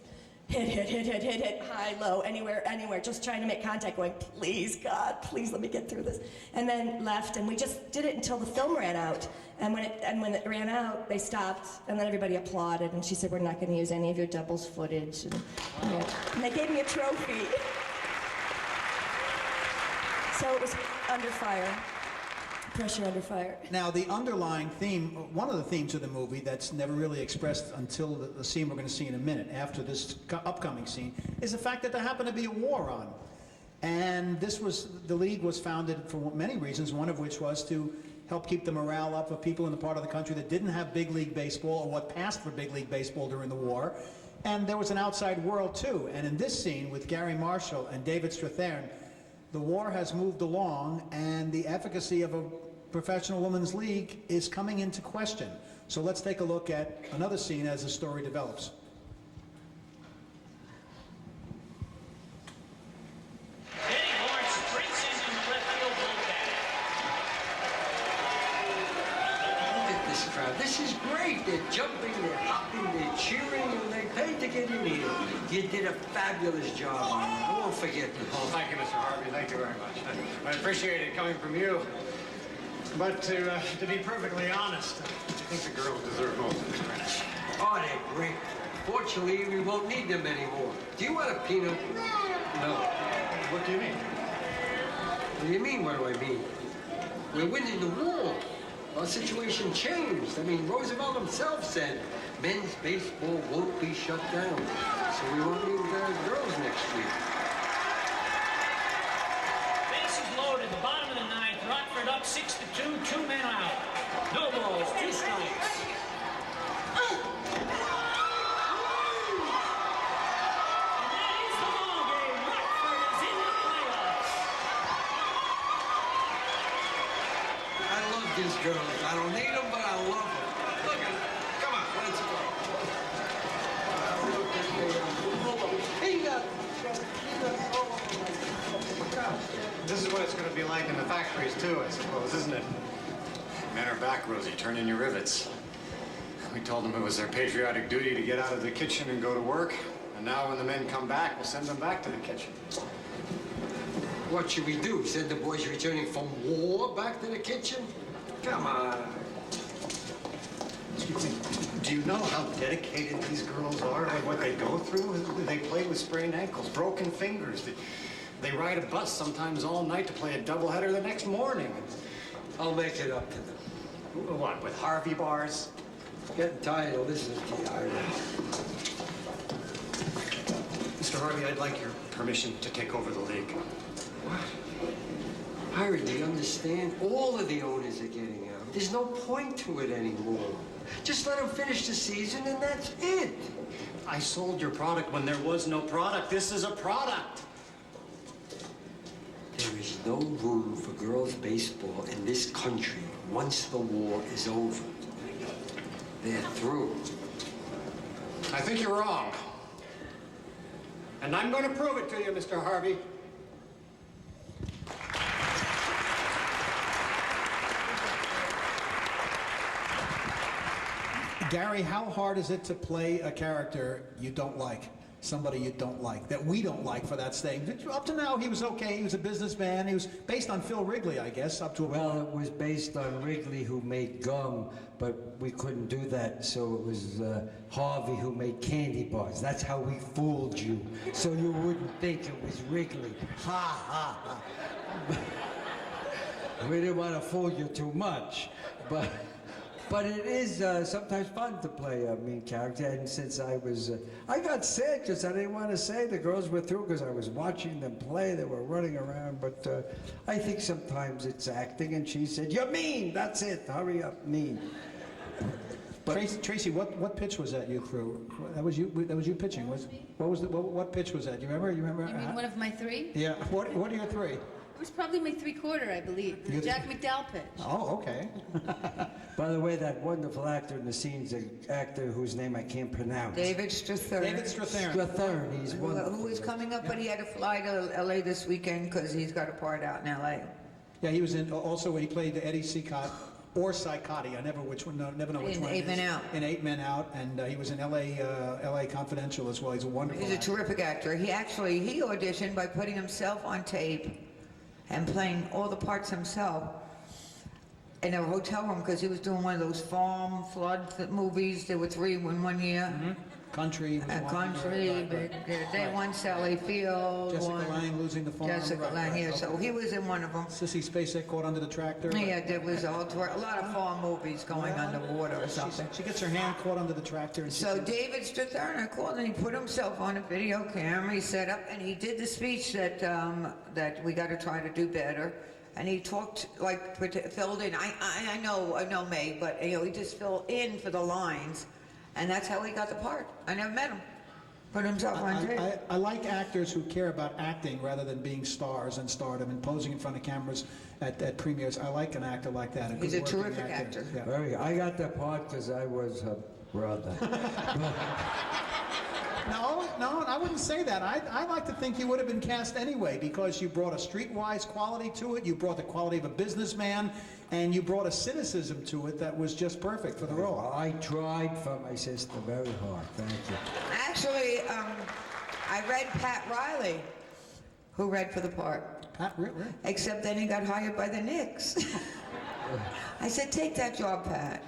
Hit, high, low, anywhere, just trying to make contact, going, please, God, please let me get through this. And then left, and we just did it until the film ran out. And when it ran out, they stopped, and then everybody applauded, and she said, we're not going to use any of your doubles footage. And they gave me a trophy. So it was under fire. Pressure under fire. Now, the underlying theme, one of the themes of the movie that's never really expressed until the scene we're going to see in a minute, after this upcoming scene, is the fact that there happened to be a war on. And the League was founded for many reasons, one of which was to help keep the morale up of people in the part of the country that didn't have big league baseball or what passed for big league baseball during the war. And there was an outside world, too. And in this scene with Gary Marshall and David Strathairn, the war has moved along, and the efficacy of a professional women's league is coming into question. So let's take a look at another scene as the story develops. Eddie Horn sprints into the left field bullpen. Look at this crowd. This is great. They're jumping, they're hopping, they're cheering, and they paid to get in here. You did a fabulous job. I won't forget this. Well, thank you, Mr. Harvey. Thank you very much. I appreciate it coming from you. But to be perfectly honest, I think the girls deserve most of the credit. Oh, they're great. Fortunately, we won't need them anymore. Do you want a peanut? No. What do you mean? What do you mean, what do I mean? We're winning the war. Our situation changed. I mean, Roosevelt himself said, men's baseball won't be shut down. So we won't need girls next week. Bases loaded, the bottom of the ninth. Rockford up 6-2, 2 men out. No balls, 2 strikes. These girls. I don't need them, but I love them. Look at them. Come on, let's go. This is what it's going to be like in the factories, too, I suppose, isn't it? Men are back, Rosie. Turn in your rivets. We told them it was their patriotic duty to get out of the kitchen and go to work. And now when the men come back, we'll send them back to the kitchen. What should we do? Send the boys returning from war back to the kitchen? Come on. Do you know how dedicated these girls are? Like what they go through? They play with sprained ankles, broken fingers. They ride a bus sometimes all night to play a doubleheader the next morning. I'll make it up to them. What, with Harvey bars? Getting tired of listening to you, Ira. Mr. Harvey, I'd like your permission to take over the league. What? Ira, do you understand? All of the owners are getting out. There's no point to it anymore. Just let them finish the season and that's it. I sold your product when there was no product. This is a product. There is no room for girls' baseball in this country once the war is over. They're through. I think you're wrong. And I'm going to prove it to you, Mr. Harvey. Gary, how hard is it to play a character you don't like? Somebody you don't like, that we don't like for that stage? Up to now, he was okay. He was a businessman. He was based on Phil Wrigley, I guess, up to a point. Well, it was based on Wrigley, who made gum, but we couldn't do that, so it was Harvey, who made candy bars. That's how we fooled you, so you wouldn't think it was Wrigley. Ha, ha, ha. We didn't want to fool you too much, but it is sometimes fun to play a mean character, and since I got sick because I didn't want to say the girls were through because I was watching them play. They were running around, but I think sometimes it's acting, and she said, "You're mean, that's it, hurry up, mean." But Tracy, what pitch was that you threw? That was you pitching. What pitch was that? You remember? You mean one of my three? Yeah. What are your three? It was probably my three-quarter, I believe. The Jack McDowell pitch. Oh, okay. By the way, that wonderful actor in the scene's an actor whose name I can't pronounce. David Strathairn. David Strathairn. Strathairn, he's wonderful. Who is coming up, but he had to fly to L.A. this weekend because he's got a part out in L.A. Yeah, he was in, also he played Eddie Seacott or Psychotti. I never know which one. In 8 Men Out. In 8 Men Out, and he was in L.A. Confidential as well. He's a wonderful He's a actor. terrific actor. He auditioned by putting himself on tape and playing all the parts himself in a hotel room because he was doing one of those farm flood movies. There were 3 in 1 year. Mm-hmm. Country. They won Sally Field. Jessica Lange losing the farm. Jessica Lange, yeah. So he was in one of them. Sissy Spacek caught under the tractor. Yeah, there was a lot of farm movies going underwater or something. She gets her hand caught under the tractor. And So David Strathairn called and he put himself on a video camera. He set up and he did the speech that that we got to try to do better. And he talked filled in. I know May, but he just filled in for the lines. And that's how he got the part. I never met him. Put himself on tape. I like actors who care about acting rather than being stars and stardom and posing in front of cameras at premieres. I like an actor like that. He's a terrific actor. Yeah. Very. I got that part because I was her brother. No, I wouldn't say that. I like to think you would have been cast anyway because you brought a streetwise quality to it, you brought the quality of a businessman, and you brought a cynicism to it that was just perfect for the role. Well, I tried for my sister very hard. Thank you. Actually, I read Pat Riley, who read for the part. Pat Riley? Except then he got hired by the Knicks. I said, take that job, Pat.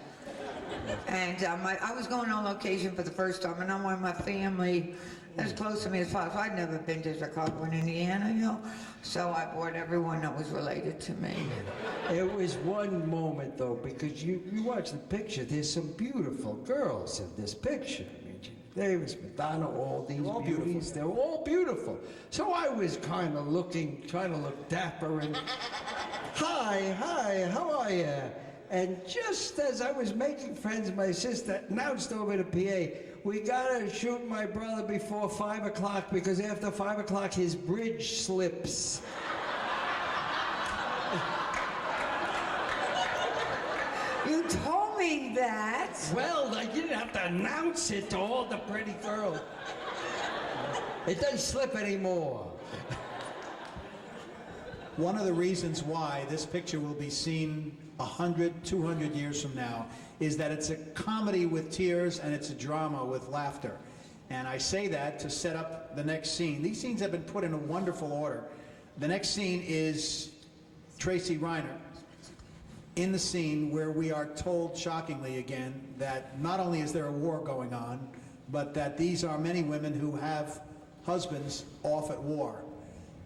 And I was going on location for the first time, and I wanted my family as close to me as possible. I'd never been to Chicago and Indiana, so I brought everyone that was related to me. It was one moment, though, because you watch the picture, there's some beautiful girls in this picture. I mean, Davis, Madonna, all these beauties, they're all beautiful. So I was kind of trying to look dapper and, hi, how are you? And just as I was making friends, my sister announced over the PA, we gotta shoot my brother before 5 o'clock because after 5 o'clock his bridge slips. You told me that. Well, I didn't have to announce it to all the pretty girls. It doesn't slip anymore. One of the reasons why this picture will be seen 100, 200 years from now is that it's a comedy with tears and it's a drama with laughter. And I say that to set up the next scene. These scenes have been put in a wonderful order. The next scene is Tracy Reiner in the scene where we are told shockingly again that not only is there a war going on, but that these are many women who have husbands off at war.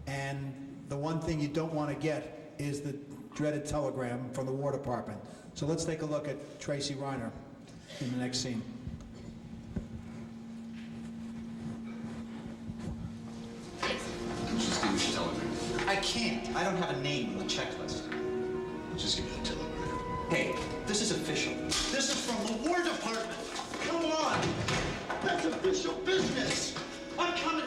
And the one thing you don't want to get is the dreaded telegram from the War Department. So let's take a look at Tracy Reiner in the next scene. Just give me the telegram. I can't. I don't have a name on the checklist. Just give me the telegram. Hey, this is official. This is from the War Department. Come on. That's official business. I'm coming.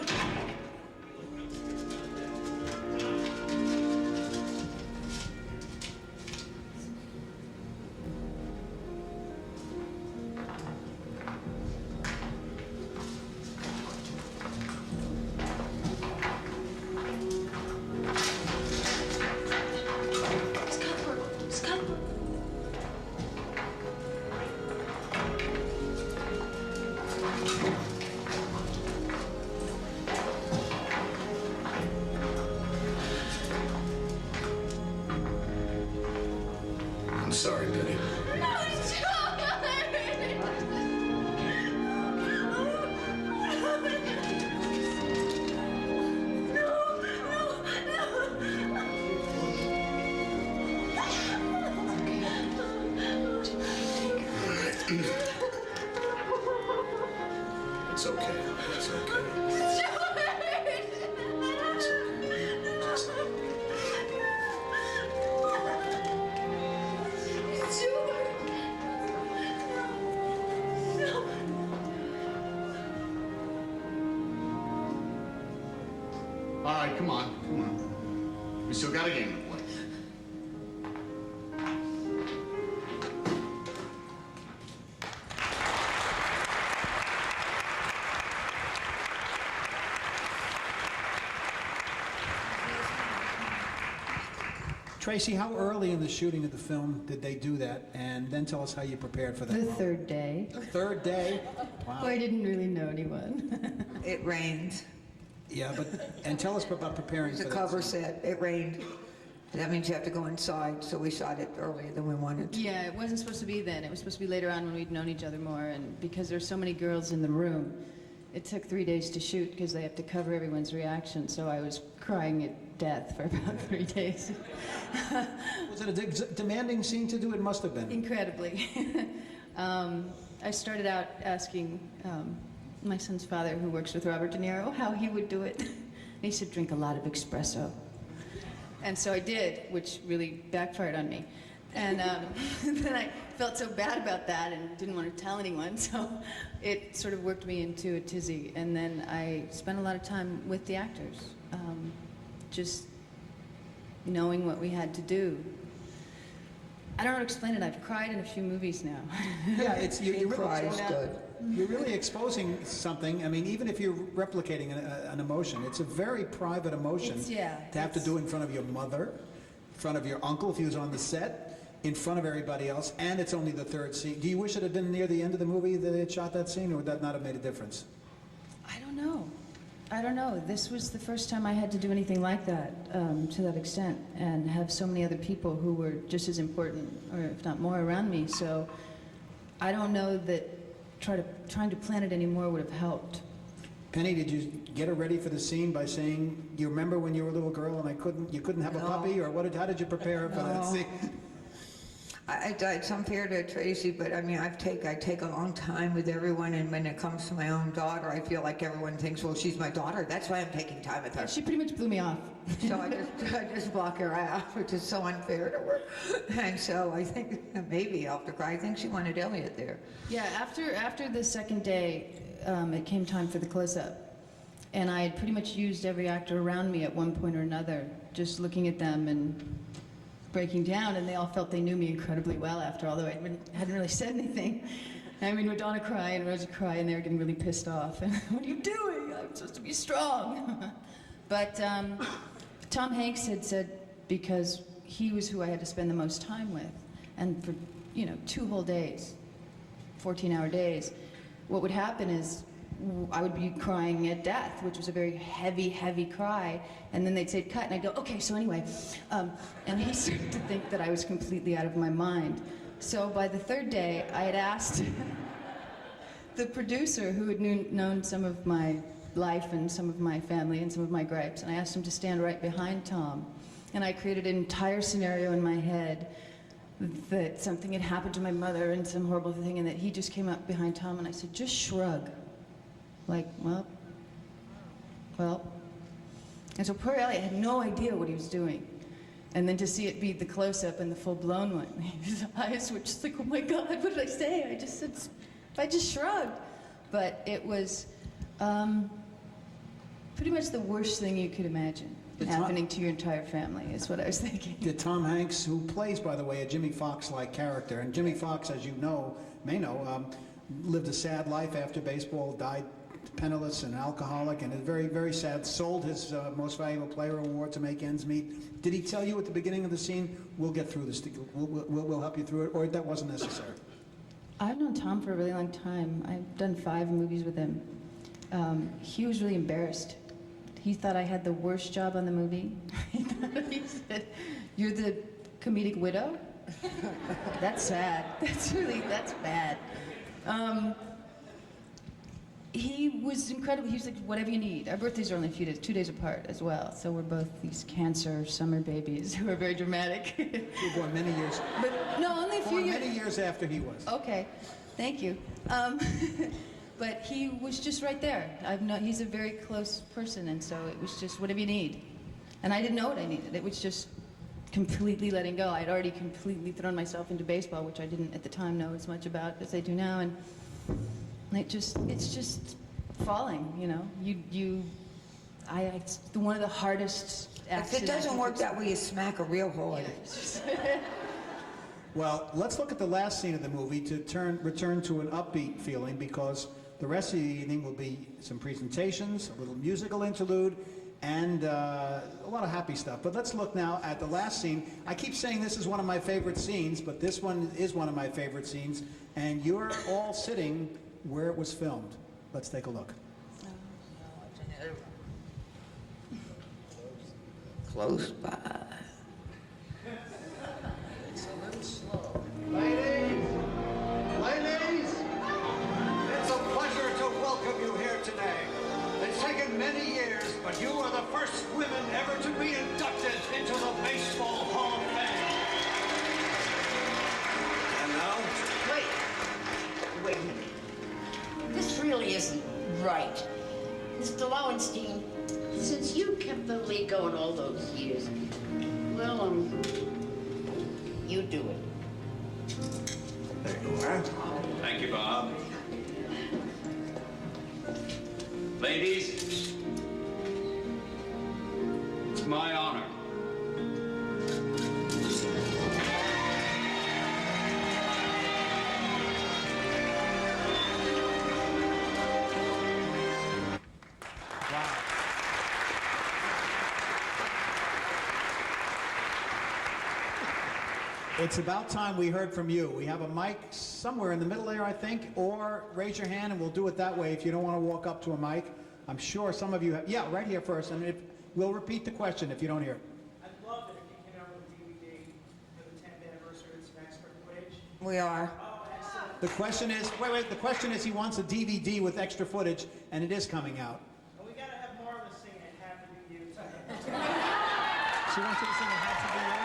It's okay. It's okay. All right, come on, come on. We still got a game to play. Tracy, how early in the shooting of the film did they do that? And then tell us how you prepared for that. The third day. The third day? Wow. I didn't really know anyone. It rained. Yeah, and tell us about preparing for The that. cover said it rained. That means you have to go inside, so we shot it earlier than we wanted to. Yeah, it wasn't supposed to be then. It was supposed to be later on when we'd known each other more. And because there's so many girls in the room, it took 3 days to shoot because they have to cover everyone's reaction. So I was crying at death for about 3 days. Was it a demanding scene to do? It must have been. Incredibly. I started out asking my son's father, who works with Robert De Niro, how he would do it. And he said, drink a lot of espresso. And so I did, which really backfired on me. And then I felt so bad about that and didn't want to tell anyone, so it sort of worked me into a tizzy. And then I spent a lot of time with the actors, just knowing what we had to do. I don't know how to explain it. I've cried in a few movies now. Yeah, it's you're Cry is really, good. you're really exposing something. I mean, even if you're replicating an emotion, it's a very private emotion to have to do in front of your mother, in front of your uncle if he was on the set, in front of everybody else, and it's only the third scene. Do you wish it had been near the end of the movie that they had shot that scene, or would that not have made a difference? I don't know. I don't know. This was the first time I had to do anything like that, to that extent, and have so many other people who were just as important, or if not more, around me. So I don't know that trying to plan it anymore would have helped. Penny, did you get her ready for the scene by saying, you remember when you were a little girl and you couldn't have a puppy, or how did you prepare her for that scene? It's unfair to Tracy, but I mean, I take a long time with everyone, and when it comes to my own daughter, I feel like everyone thinks, well, she's my daughter. That's why I'm taking time with her. She pretty much blew me off. So I just block her out, which is so unfair to her. And so I think maybe I'll have to cry. I think she wanted Elliot there. Yeah, after the second day, it came time for the close-up. And I had pretty much used every actor around me at one point or another, just looking at them and breaking down, and they all felt they knew me incredibly well after, although I hadn't really said anything. I mean, Madonna cry and Rosie cry, and they were getting really pissed off. And what are you doing? I'm supposed to be strong. But Tom Hanks had said, because he was who I had to spend the most time with, and for 2 whole days, 14-hour days, what would happen is I would be crying at death, which was a very heavy, heavy cry, and then they'd say cut, and I'd go, okay, so anyway, and he started to think that I was completely out of my mind. So by the third day, I had asked the producer, who had known some of my life and some of my family and some of my gripes, and I asked him to stand right behind Tom, and I created an entire scenario in my head that something had happened to my mother and some horrible thing, and that he just came up behind Tom, and I said, just shrug. Like, well. And so poor Elliot had no idea what he was doing. And then to see it be the close-up and the full-blown one, his eyes were just like, oh my God, what did I say? I just said, I just shrugged. But it was pretty much the worst thing you could imagine happening to your entire family, is what I was thinking. Did Tom Hanks, who plays, by the way, a Jimmy Foxx-like character, and Jimmy Foxx, as you may know, lived a sad life after baseball, died penniless and alcoholic, and is very, very sad. Sold his Most Valuable Player award to make ends meet. Did he tell you at the beginning of the scene, we'll get through this, we'll help you through it, or that wasn't necessary? I've known Tom for a really long time. I've done 5 movies with him. He was really embarrassed. He thought I had the worst job on the movie. He said, you're the comedic widow? That's sad. That's bad. He was incredible. He was like, whatever you need. Our birthdays are only 2 days apart as well. So we're both these cancer summer babies who are very dramatic. You were born many years. But no, only a few years. Many years after he was. Okay, thank you. But he was just right there. He's a very close person, and so it was just, whatever you need. And I didn't know what I needed. It was just completely letting go. I'd already completely thrown myself into baseball, which I didn't at the time know as much about as I do now, and it's just falling, you know. It's one of the hardest acts. If it doesn't work that way, you smack a real hard. Well, let's look at the last scene of the movie to return to an upbeat feeling, because the rest of the evening will be some presentations, a little musical interlude, and a lot of happy stuff. But let's look now at the last scene. I keep saying this is one of my favorite scenes, but this one is one of my favorite scenes, and you're all sitting where it was filmed. Let's take a look. Close by. It's a little slow. Ladies, it's a pleasure to welcome you here today. It's taken many years, but you are the first women ever to be inducted into the Baseball Hall of Fame. And now? Wait a minute. This really isn't right. Mr. Lowenstein, since you kept the league going all those years, well, you do it. There you are. Thank you, Bob. Ladies, it's my honor. It's about time we heard from you. We have a mic somewhere in the middle there, I think, or raise your hand and we'll do it that way if you don't want to walk up to a mic. I'm sure some of you have, yeah, right here first, and we'll repeat the question if you don't hear it. I'd love it if you came out with a DVD for the 10th anniversary of some extra footage. We are. Oh, excellent. The question is, the question is he wants a DVD with extra footage, and it is coming out. Well, we gotta have more of us singing It Had to Be You. She wants you to sing It Had to Be You.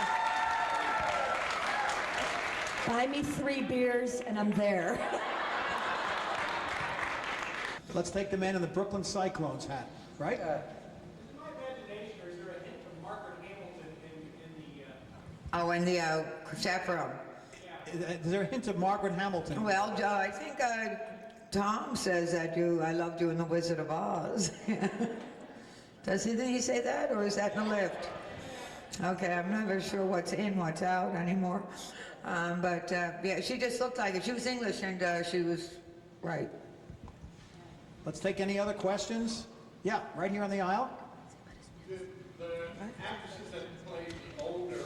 Buy me 3 beers and I'm there. Let's take the man in the Brooklyn Cyclones hat, right? In my imagination, or is there a hint of Margaret Hamilton in the... Oh, in the chat room. Is there a hint of Margaret Hamilton? Well, I think Tom says that I loved you in The Wizard of Oz. Does he say that, or is that in the lift? Okay, I'm not very sure what's in, what's out anymore. But yeah, she just looked like it. She was English, and she was right. Let's take any other questions. Yeah, right here on the aisle. The actresses that played the older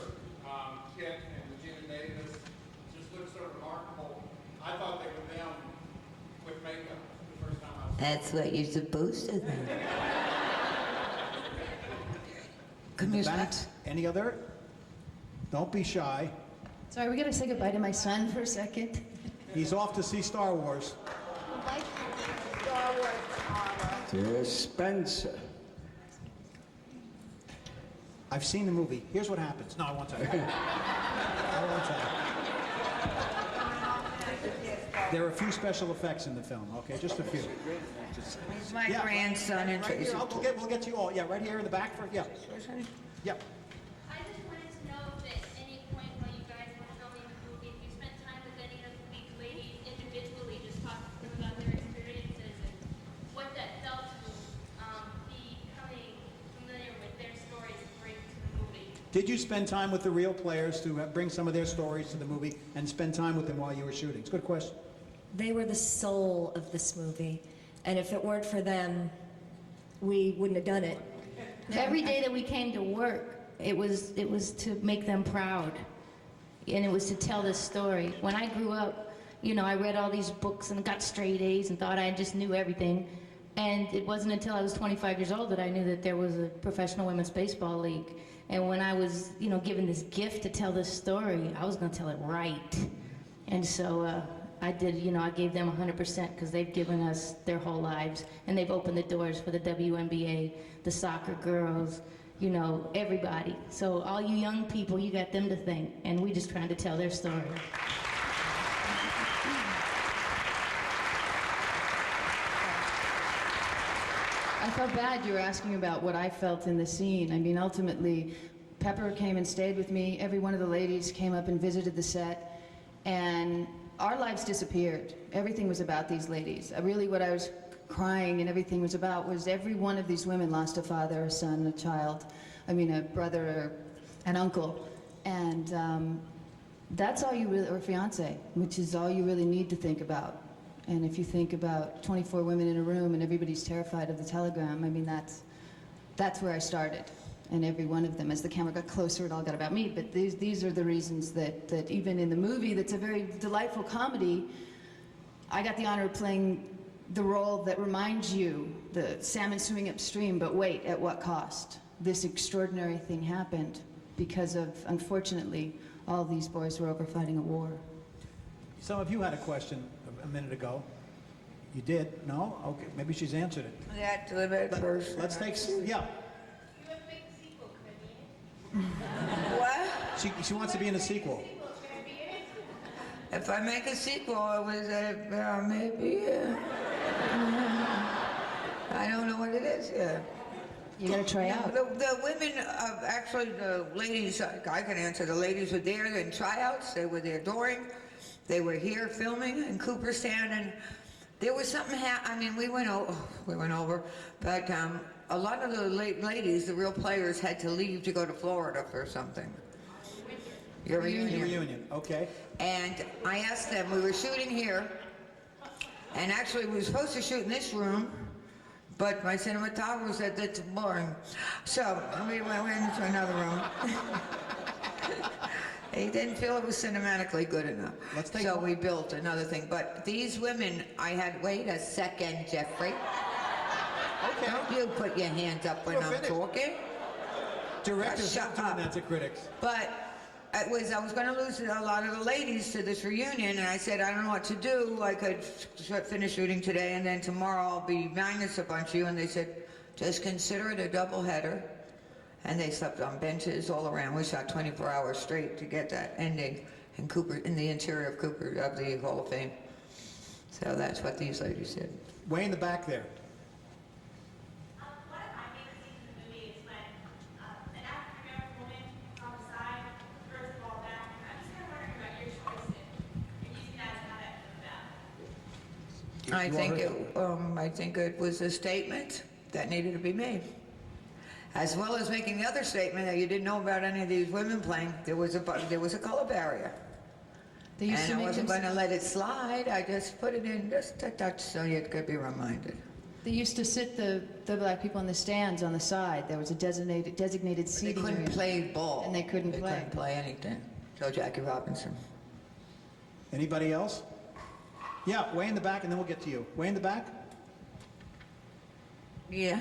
Kit and Regina Davis just looked so remarkable. I thought they were them with makeup the first time I saw them. That's what you're supposed to do. Come here, Back. Any other? Don't be shy. Sorry, we gotta say goodbye to my son for a second. He's off to see Star Wars. Dear Spencer. I've seen the movie. Here's what happens. No, I won't tell you. I won't tell you. There are a few special effects in the film, okay? Just a few. He's my grandson and right here. We'll get you all. Yeah, right here in the back. Yeah. Yeah. I just wanted to know if at any point while you guys were filming the movie, if you spent time with any of the lead ladies individually, just talking to them about their experiences and what that felt to becoming familiar with their stories and bring to the movie. Did you spend time with the real players to bring some of their stories to the movie and spend time with them while you were shooting? It's a good question. They were the soul of this movie, and if it weren't for them, we wouldn't have done it. Every day that we came to work, it was to make them proud, and it was to tell this story. When I grew up, you know, I read all these books and got straight A's and thought I just knew everything. And it wasn't until I was 25 years old that I knew that there was a professional women's baseball league. And when I was, you know, given this gift to tell this story, I was going to tell it right. And so I did, you know, I gave them 100% because they've given us their whole lives. And they've opened the doors for the WNBA, the soccer girls, you know, everybody. So all you young people, you got them to thank. And we just trying to tell their story. I felt bad you were asking about what I felt in the scene. I mean, ultimately, Pepper came and stayed with me. Every one of the ladies came up and visited the set, and our lives disappeared. Everything was about these ladies. Really, what I was crying and everything was about was every one of these women lost a father, a son, a child. I mean, a brother, or an uncle, and that's all you really, or fiance, which is all you really need to think about. And if you think about 24 women in a room and everybody's terrified of the telegram, I mean, that's where I started. And every one of them, as the camera got closer, it all got about me. But these are the reasons that even in the movie, that's a very delightful comedy, I got the honor of playing the role that reminds you, the salmon swimming upstream, but wait, at what cost? This extraordinary thing happened because of, unfortunately, all these boys were over fighting a war. Some of you had a question a minute ago. You did? No? Okay, maybe she's answered it. Yeah, to the bed first. Let's take, yeah. What? She wants to be in a sequel. If I make a sequel, it was maybe. I don't know what it is yet. You gotta try out. The women, actually, the ladies, I can answer. The ladies were there in tryouts. They were there during. They were here filming in Cooperstown, and there was something. I mean, we went over, but a lot of the ladies, the real players, had to leave to go to Florida for something. Your reunion. Reunion. Okay. And I asked them. We were shooting here, and actually, we were supposed to shoot in this room. But my cinematographer said that's boring. So we went into another room. He didn't feel it was cinematically good enough. So we built another thing. But these women, I had, wait a second, Jeffrey. Okay. Don't you put your hands up when I'm talking. Directors have to do that to critics. But I was going to lose a lot of the ladies to this reunion, and I said, I don't know what to do. I could finish shooting today, and then tomorrow I'll be minus a bunch of you. And they said, just consider it a double header. And they slept on benches all around. We shot 24 hours straight to get that ending in the interior of the Hall of Fame. So that's what these ladies did. Way in the back there. I think it was a statement that needed to be made, as well as making the other statement that you didn't know about any of these women playing. There was a color barrier, and I wasn't going to let it slide. I just put it in just a touch so you could be reminded. They used to sit the black people in the stands on the side. There was a designated seating area. They couldn't play ball. And they couldn't play. They couldn't play anything. So Jackie Robinson. Anybody else? Yeah, way in the back, and then we'll get to you. Way in the back? Yeah.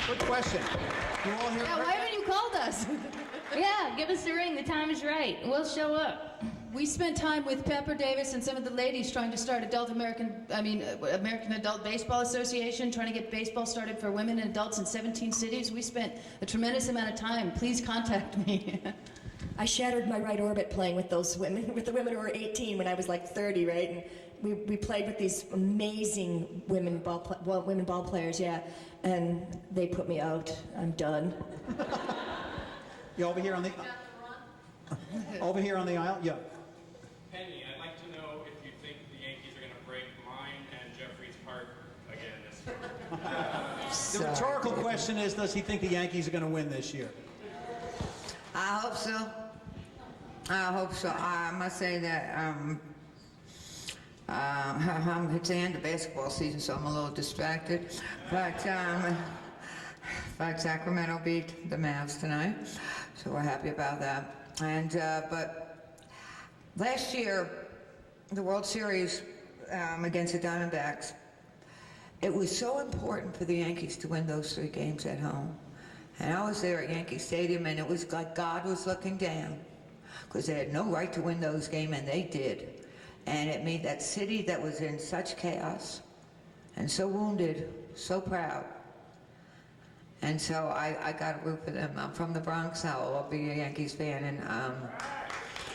Good question. You all hear? Yeah, why haven't you called us? Yeah, give us a ring. The time is right. We'll show up. We spent time with Pepper Davis and some of the ladies trying to start American Adult Baseball Association, trying to get baseball started for women and adults in 17 cities. We spent a tremendous amount of time. Please contact me. I shattered my right orbit playing with those women, with the women who were 18 when I was like 30, right? And we played with these amazing women ball players, yeah. And they put me out. I'm done. You over here on the aisle? Yeah. Penny, I'd like to know if you think the Yankees are going to break mine and Jeffrey's heart again this year. The rhetorical question is, does he think the Yankees are going to win this year? I hope so. I hope so. I must say that it's the end of basketball season, so I'm a little distracted. But Sacramento beat the Mavs tonight, so we're happy about that. And but last year, the World Series against the Diamondbacks, it was so important for the Yankees to win those 3 games at home. And I was there at Yankee Stadium, and it was like God was looking down, because they had no right to win those games, and they did. And it made that city that was in such chaos and so wounded, so proud. And so I got to root for them. I'm from the Bronx. I'll always be a Yankees fan, and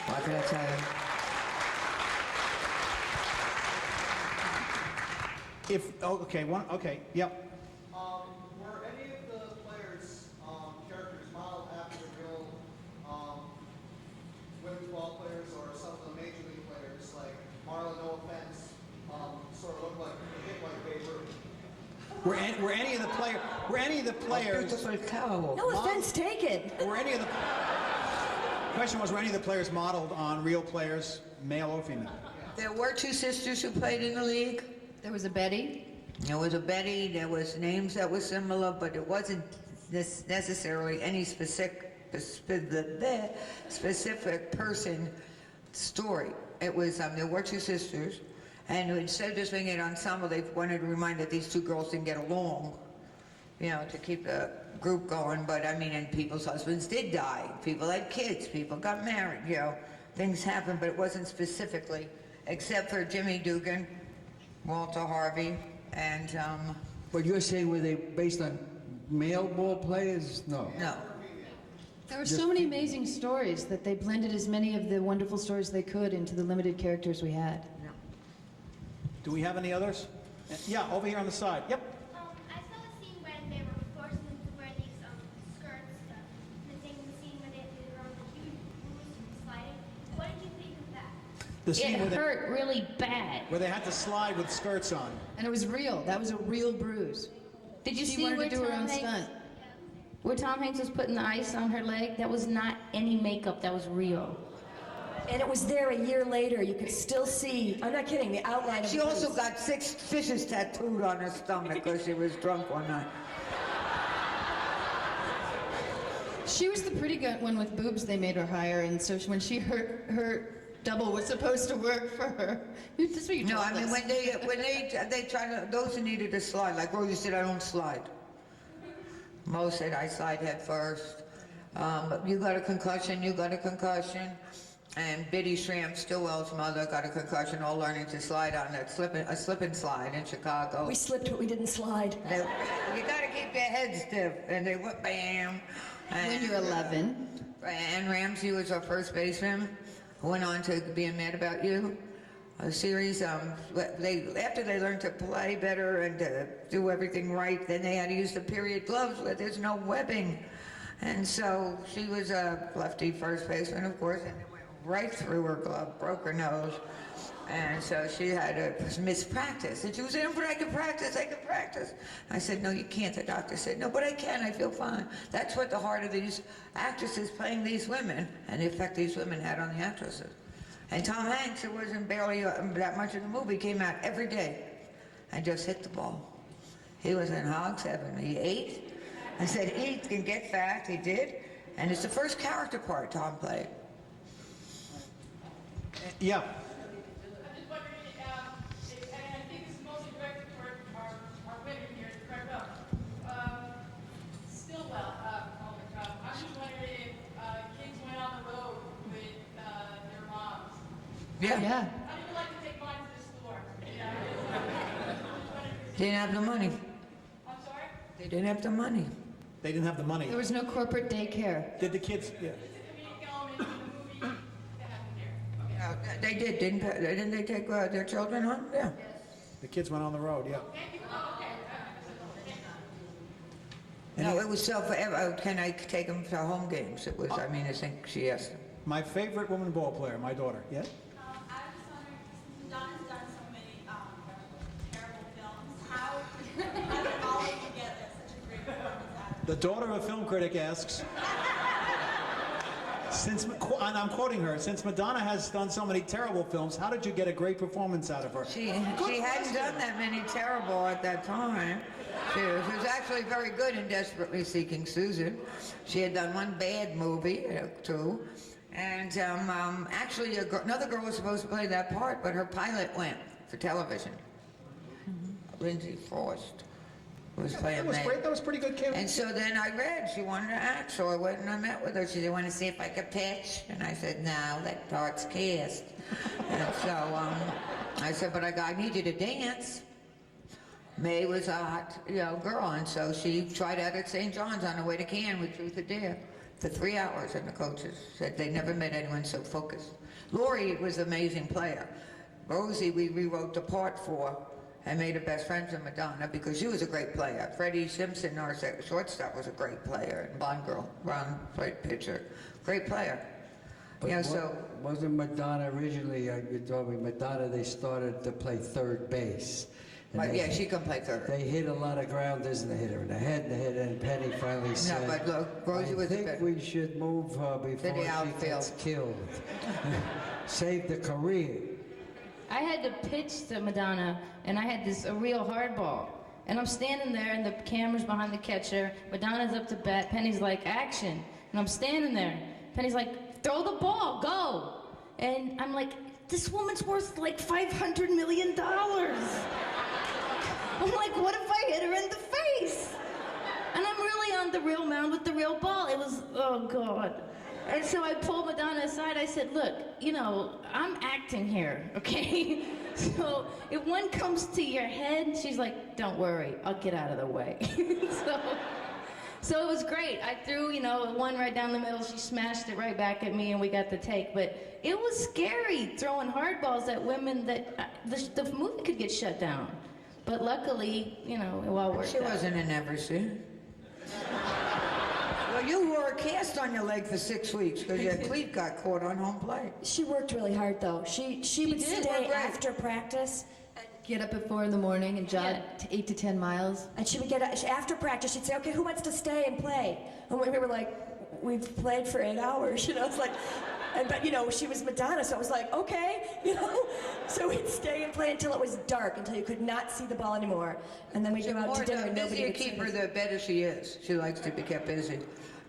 what can I tell you? Yep. Were any of the players' characters modeled after real women's ball players or some of the major league players, like Marla, no offense, sort of look like Babe Ruth? Were any of the players? No offense taken. Were any of the question was, were any of the players modeled on real players, male or female? There were two sisters who played in the league. There was a Betty. There was a Betty. There was names that were similar, but it wasn't necessarily any specific person story. It was there were two sisters, and instead of just being an ensemble, they wanted to remind that these two girls didn't get along, you know, to keep the group going. But I mean, and people's husbands did die. People had kids. People got married. You know, things happened, but it wasn't specifically, except for Jimmy Dugan, Walter Harvey, and But you're saying were they based on male ball players? No. No. There were so many amazing stories that they blended as many of the wonderful stories they could into the limited characters we had. Do we have any others? Yeah, over here on the side. Yep. I saw a scene when they were forcing them to wear these skirts, the scene when they were on the huge bruise and sliding. What did you think of that? The scene It hurt really bad. where they had to slide with skirts on. And it was real. That was a real bruise. Did you She see wanted where to do her Tom own Hanks? stunt. Where Tom Hanks was putting the ice on her leg? That was not any makeup. That was real. And it was there a year later. You could still see, I'm not kidding, the outline of She the also bruise. got 6 fishes tattooed on her stomach because she was drunk one night. She was the pretty good one with boobs they made her hire, and so when she her double was supposed to work for her. That's what you No, told I mean, us. when they try to, those who needed to slide, like Rosie said, I don't slide. Mo said I slide head first. You got a concussion, you got a concussion. And Biddy Schramm, Stillwell's mother, got a concussion, all learning to slide on a slip and slide in Chicago. We slipped, but we didn't slide. You got to keep your head stiff. And they went bam. When you're 11. And Ramsey was our first baseman, who went on to be in Mad About You, a series. After they learned to play better and to do everything right, then they had to use the period gloves where there's no webbing. And so she was a lefty first baseman, of course, and it went right through her glove, broke her nose. And so she had to miss practice. And she was saying, but I can practice, I can practice. I said, no, you can't. The doctor said, no, but I can, I feel fine. That's what the heart of these actresses playing these women and the effect these women had on the actresses. And Tom Hanks, who wasn't barely that much of the movie, came out every day and just hit the ball. He was in hog's heaven. He ate. I said, eat and get fat. He did. And it's the first character part Tom played. Yeah. Yeah. Yeah. How do you like to take mine to the store? They didn't have the money. I'm sorry? They didn't have the money. They didn't have the money. There was no corporate daycare. Did the kids? Yeah. They did, didn't they take their children on? Yeah. The kids went on the road. Yeah. No, it was can I take them to home games? It was, I mean, I think she asked them. My favorite woman ball player, my daughter. Yeah. I was just wondering, Donna's done so many terrible films. How did all of you get such a great performance out of it? The daughter of a film critic asks, and I'm quoting her, since Madonna has done so many terrible films, how did you get a great performance out of her? She hadn't done that many terrible at that time. She was actually very good in Desperately Seeking Susan. She had done one bad movie, too. And actually, another girl was supposed to play that part, but her pilot went for television. Lindsay Frost was playing That was great. That was pretty good, Kim. And so then I read she wanted to act, so I went and I met with her. She said, want to see if I could pitch? And I said, no, that part's cast. And so I said, but I need you to dance. Mae was a hot, girl, and so she tried out at St. John's on her way to Cannes with Truth or Dare for 3 hours, and the coaches said they never met anyone so focused. Laurie was an amazing player. Rosie, we rewrote the part for and made her best friends with Madonna because she was a great player. Freddie Simpson, our shortstop, was a great player, and Bond girl, Ron, great pitcher, great player. But wasn't Madonna originally, you told me, Madonna, they started to play third base. But yeah, she can play third. They hit a lot of grounders, and they hit her in the head, and Penny finally said, but look, Rosie was I think we should move her before she gets killed. Save the career. I had to pitch to Madonna, and I had a real hardball. And I'm standing there, and the camera's behind the catcher. Madonna's up to bat. Penny's like, action. And I'm standing there. Penny's like, throw the ball, go. And I'm like, this woman's worth like $500 million. I'm like, what if I hit her in the face? And I'm really on the real mound with the real ball. It was, oh God. And so I pulled Madonna aside. I said, look, I'm acting here, okay? So if one comes to your head, she's like, don't worry, I'll get out of the way. So it was great. I threw, one right down the middle. She smashed it right back at me, and we got the take. But it was scary throwing hardballs at women that the movie could get shut down. But luckily, it all worked out. She wasn't in Eversea. Well, you wore a cast on your leg for 6 weeks because your cleat got caught on home plate. She worked really hard, though. She would stay after practice. Get up at 4 in the morning and jog 8 to 10 miles. And she would get after practice. She'd say, "Okay, who wants to stay and play?" And we were like, "We've played for 8 hours." It's like, but she was Madonna, so it was like, okay, So we'd stay and play until it was dark, until you could not see the ball anymore, and then we'd go out to dinner. The busier you keep her, the better she is. She likes to be kept busy.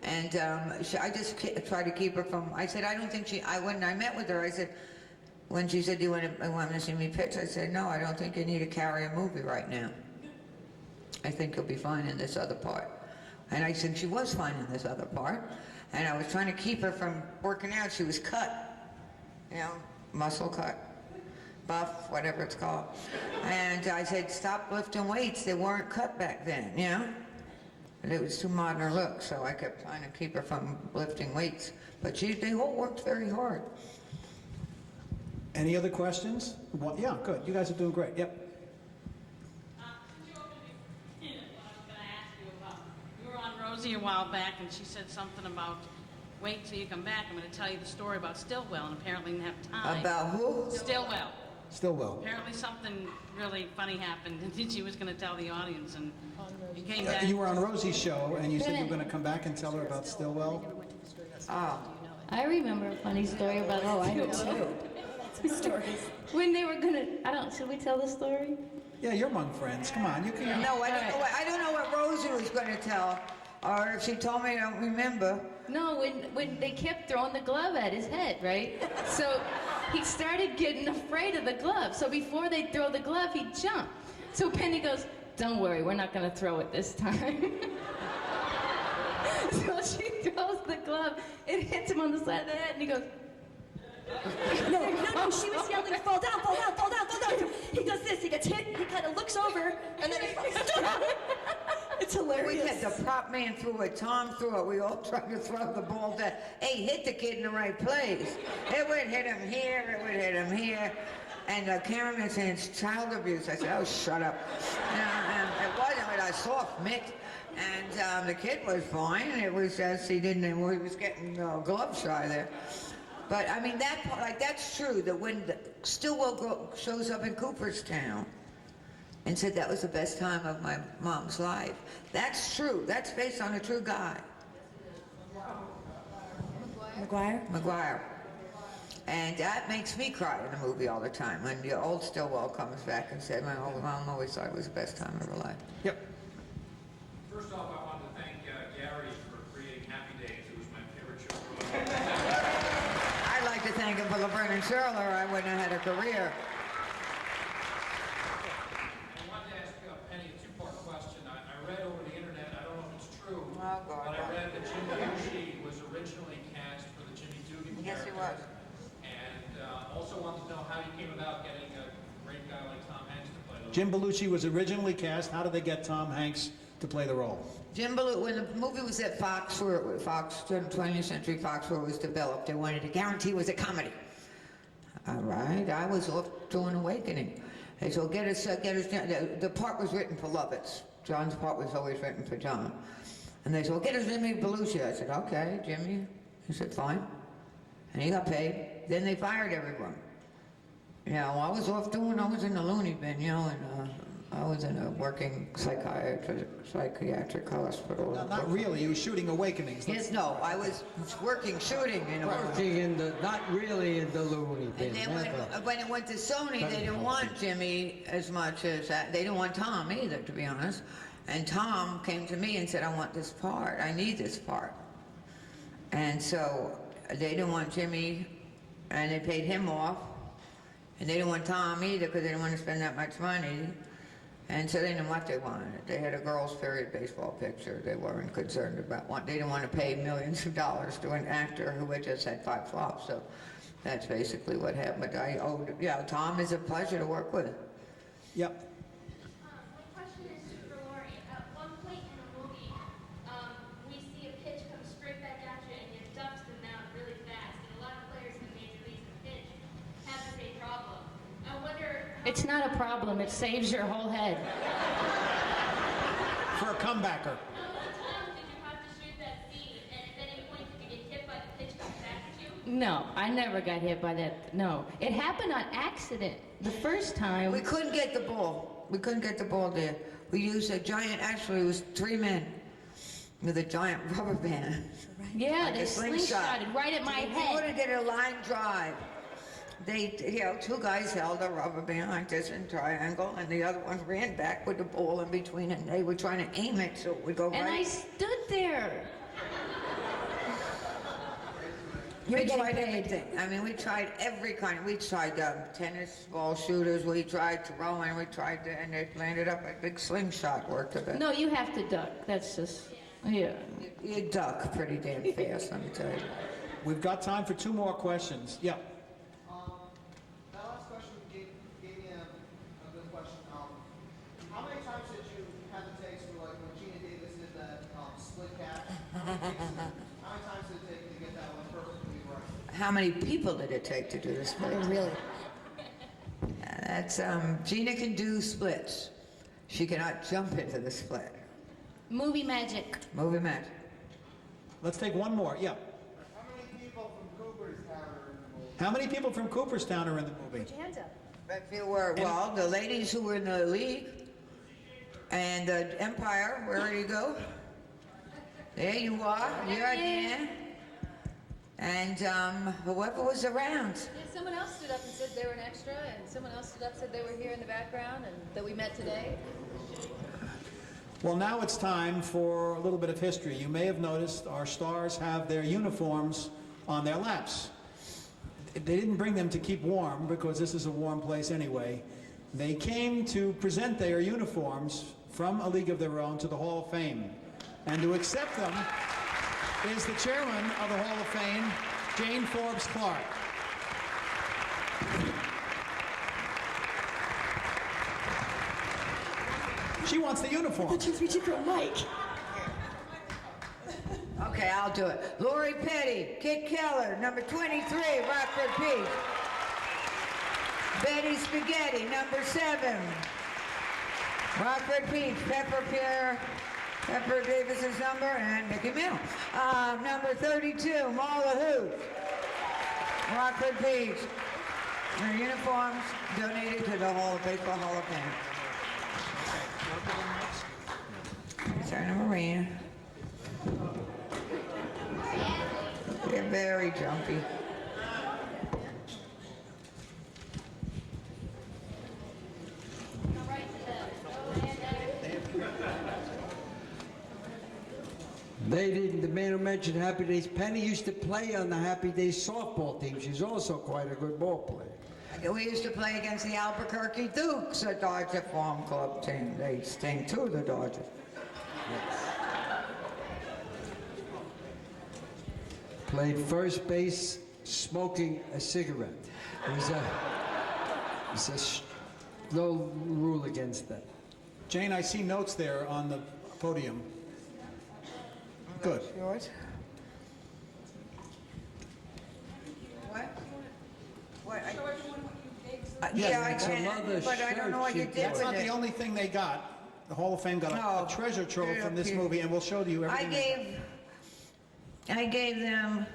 And I just try to keep her from. I said, I don't think when I met with her, I said. When she said, do you want to see me pitch? I said, no, I don't think you need to carry a movie right now. I think you'll be fine in this other part. And I think she was fine in this other part. And I was trying to keep her from working out. She was cut, muscle cut, buff, whatever it's called. And I said, stop lifting weights. They weren't cut back then, And it was too modern a look, so I kept trying to keep her from lifting weights. But they all worked very hard. Any other questions? Well, yeah, good. You guys are doing great. Yep. You were on Rosie a while back, and she said something about wait till you come back. I'm going to tell you the story about Stillwell, and apparently didn't have time. About who? Stillwell. Stillwell. Apparently something really funny happened, and she was going to tell the audience, and you came back. You were on Rosie's show, and you said you were going to come back and tell her about Stillwell. Oh. I remember a funny story about Stillwell. I do too. Stories. When they were should we tell the story? Yeah, you're among friends. Come on, you can. No, I don't know what Rosie was going to tell, or if she told me, I don't remember. No, when they kept throwing the glove at his head, right? So he started getting afraid of the glove. So before they throw the glove, he jumped. So Penny goes, don't worry, we're not going to throw it this time. So she throws the glove, it hits him on the side of the head, and he goes, No, she was yelling, fall down, fall down, fall down, fall down. He does this, he gets hit, he kind of looks over, and then he falls down. It's hilarious. We had the prop man threw it, Tom threw it, we all tried to throw the ball down. Hey, hit the kid in the right place. It would hit him here, it would hit him here. And the cameraman said, it's child abuse. I said, oh, shut up. It wasn't with a soft mitt. And the kid was fine. It was just, he was getting glove shy there. But I mean, that's true, that when Stillwell shows up in Cooperstown and said that was the best time of my mom's life, that's true. That's based on a true guy. McGuire. And that makes me cry in the movie all the time when the old Stillwell comes back and said, my old mom always thought it was the best time of her life. Yep. First off, I wanted to thank Gary for creating Happy Days. It was my favorite show. I'd like to thank him for Laverne and Shirley, or I wouldn't have had a career. I wanted to ask Penny a two-part question. I read over the internet, I don't know if it's true, but I read that Jim Belushi was originally cast for the Jimmy Dugan character. Yes, he was. And also wanted to know how you came about getting a great guy like Tom Hanks to play those Jim Belushi was originally cast. How did they get Tom Hanks to play the role? Jim Belushi, when the movie was at Fox, 20th Century Fox, where it was developed, they wanted to guarantee it was a comedy. All right, I was off doing Awakening. They said, get us, the part was written for Lovitz. John's part was always written for John. And they said, well, get us Jimmy Belushi. I said, okay, Jimmy. He said, fine. And he got paid. Then they fired everyone. Yeah, well, I was in the loony bin, you know, and I was in a working psychiatric hospital. No, not really. You were shooting Awakenings. Yes, no, I was working, shooting in a Working in the, not really in the loony bin. And then when it went to Sony, they didn't want Jimmy as much as that. They didn't want Tom either, to be honest. And Tom came to me and said, I want this part. I need this part. And so they didn't want Jimmy, and they paid him off. And they didn't want Tom either because they didn't want to spend that much money. And so they didn't know what they wanted. They had a girls' period baseball picture. They weren't concerned about they didn't want to pay millions of dollars to an actor who had just had 5 flops. So that's basically what happened. But Tom is a pleasure to work with. Yep. My question is for Lori. At one point in the movie, we see a pitch come straight back at you and it ducks them down really fast. And a lot of players in the major leagues in pitch have the same problem. I wonder. It's not a problem. It saves your whole head. For a comebacker. How many times did you have to shoot that scene? And at any point did you get hit by the pitch coming back at you? No, I never got hit by that. No. It happened on accident. The first time. We couldn't get the ball. We couldn't get the ball there. We used a giant, actually it was 3 men with a giant rubber band. Yeah, like they a slingshot. slingshotted right at my head. We would have did a line drive. They, 2 guys held a rubber band like this in triangle, and the other one ran back with the ball in between, and they were trying to aim it so it would go right. And I stood there. We tried everything. I mean, we tried every kind. We tried tennis ball shooters. We tried throwing. And it landed up a big slingshot worked of it. No, you have to duck. That's just, yeah. You duck pretty damn fast, let me tell you. We've got time for 2 more questions. Yeah. That last question gave me a good question. How many times did you have the takes for, like, when Gina Davis did that split cat? How many times did it take to get that one perfectly right? How many people did it take to do the split? Really? That's, Gina can do splits. She cannot jump into the split. Movie magic. Movie magic. Let's take one more. Yeah. How many people from Cooperstown are in the movie? How many people from Cooperstown are in the movie? Put your hands up. If you were, well, the ladies who were in the league and the Empire, where do you go? There you are. You're at the end. And whoever was around. Yeah, someone else stood up and said they were an extra, and someone else stood up and said they were here in the background and that we met today. Well, now it's time for a little bit of history. You may have noticed our stars have their uniforms on their laps. They didn't bring them to keep warm because this is a warm place anyway. They came to present their uniforms from A League of Their Own to the Hall of Fame. And to accept them is the chairman of the Hall of Fame, Jane Forbes Clark. She wants the uniform. But you're reaching for a mic. Okay, I'll do it. Lori Petty, Kit Keller, number 23, Rockford Peak. Betty Spaghetti, number 7, Rockford Peak. Pepper Davis's number, and Mickey Mill. Number 32, Marla Hoot, Rockford Peak. Their uniforms donated to the Baseball Hall of Fame. Serena Maria. They're very jumpy. The man who mentioned Happy Days, Penny used to play on the Happy Days softball team. She's also quite a good ball player. We used to play against the Albuquerque Dukes, a Dodger Farm Club team. They sting too, the Dodgers. Played first base, smoking a cigarette. It was a no rule against that. Jane, I see notes there on the podium. Good. Yours? What? What? Yeah, I can, but I don't know what you did That's with not the it. only thing they got. The Hall of Fame got a treasure trove from this movie, and we'll show you everything. I gave them.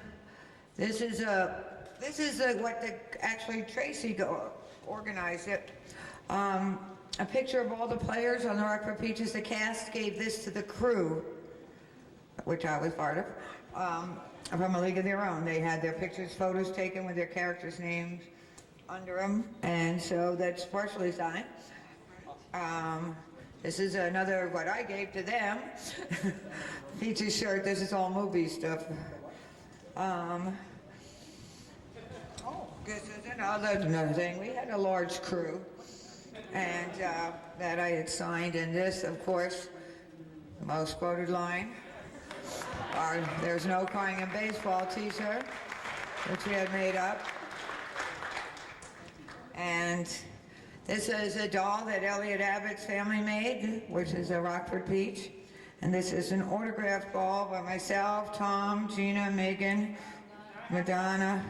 This is what actually Tracy organized it. A picture of all the players on the Rockford Peaches. The cast gave this to the crew, which I was part of, from A League of Their Own. They had their pictures, photos taken with their characters' names under them, and so that's partially signed. This is another, what I gave to them. Peaches shirt, this is all movie stuff. This is another thing. We had a large crew, and that I had signed, and this, of course, the most quoted line, our There's No Crying in Baseball t-shirt, which we had made up. And this is a doll that Elliot Abbott's family made, which is a Rockford Peach. And this is an autographed ball by myself, Tom, Gina, Megan, Madonna,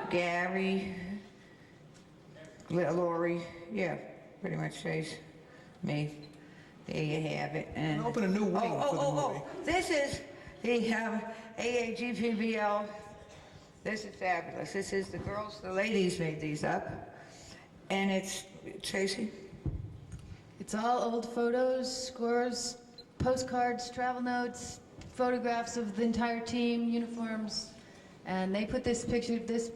Gary, Lori, yeah, pretty much says me. There you have it. And open a new wing for the movie. This is the AAGPBL. This is fabulous. This is the girls, the ladies made these up. And it's, Tracy? It's all old photos, scores, postcards, travel notes, photographs of the entire team, uniforms. And they put this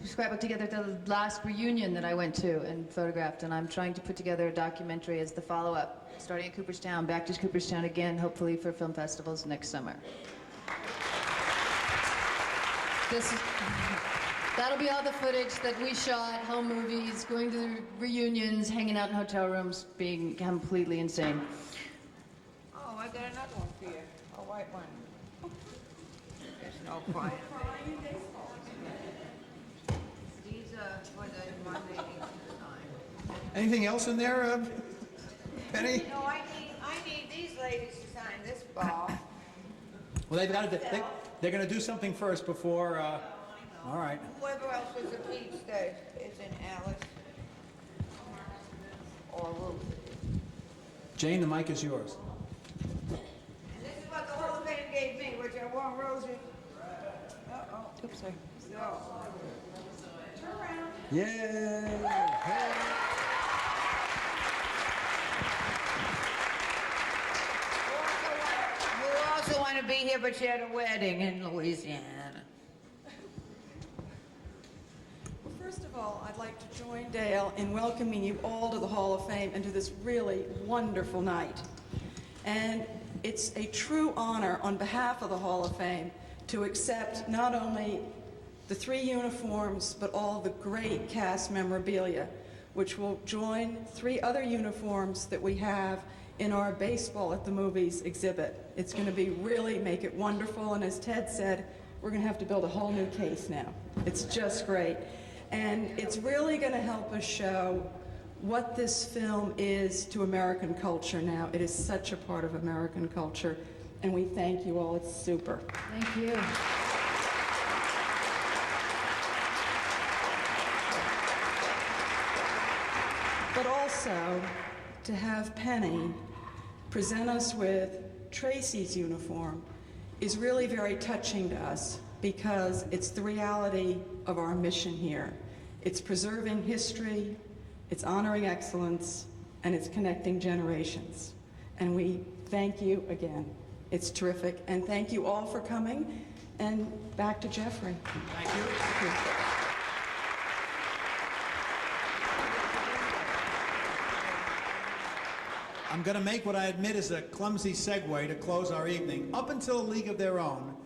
scrapbook together at the last reunion that I went to and photographed. And I'm trying to put together a documentary as the follow-up, starting at Cooperstown, back to Cooperstown again, hopefully for film festivals next summer. That'll be all the footage that we shot, home movies, going to the reunions, hanging out in hotel rooms, being completely insane. Oh, I got another one for you, a white one. There's no crying. These are for the Monday sign. Anything else in there, Penny? No, I need these ladies to sign this ball. Well, they're going to do something first before. All right. Whoever else was a peach that is in Alice or Ruth. Jane, the mic is yours. And this is what the Hall of Fame gave me, which I won Rosie. Uh-oh. Oops, sorry. So, turn around. Yay! You also want to be here, but you had a wedding in Louisiana. First of all, I'd like to join Dale in welcoming you all to the Hall of Fame and to this really wonderful night. And it's a true honor on behalf of the Hall of Fame to accept not only the 3 uniforms, but all the great cast memorabilia, which will join 3 other uniforms that we have in our Baseball at the Movies exhibit. It's going to be really make it wonderful, and as Ted said, we're going to have to build a whole new case now. It's just great. And it's really going to help us show what this film is to American culture now. It is such a part of American culture, and we thank you all. It's super. Thank you. But also, to have Penny present us with Tracy's uniform is really very touching to us, because it's the reality of our mission here. It's preserving history, it's honoring excellence, and it's connecting generations. And we thank you again. It's terrific. And thank you all for coming. And back to Jeffrey. Thank you. I'm going to make what I admit is a clumsy segue to close our evening. Up until A League of Their Own,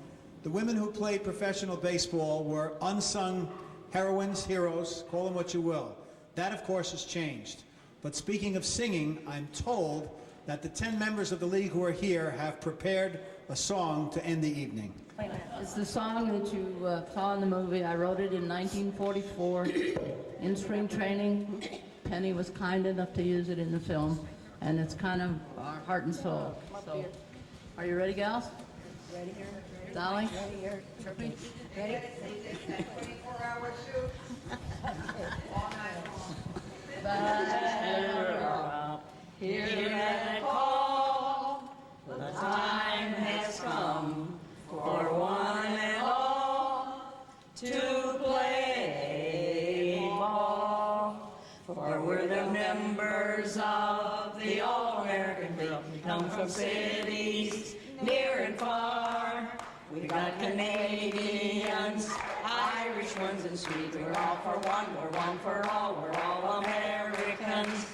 the women who played professional baseball were unsung heroines, heroes, call them what you will. That, of course, has changed. But speaking of singing, I'm told that the 10 members of the league who are here have prepared a song to end the evening. It's the song that you saw in the movie. I wrote it in 1944 in spring training. Penny was kind enough to use it in the film, and it's kind of our heart and soul. So, are you ready, gals? Ready here. Dolly? Ready here. Trippy? Ready? 24-hour shoot. All night long. Hear that call, the time has come for one and all to play ball. For we're the members of the All-American League. We come from cities near and far. We got Canadians, Irish ones, and Swedes. We're all for one, we're one for all, we're all Americans.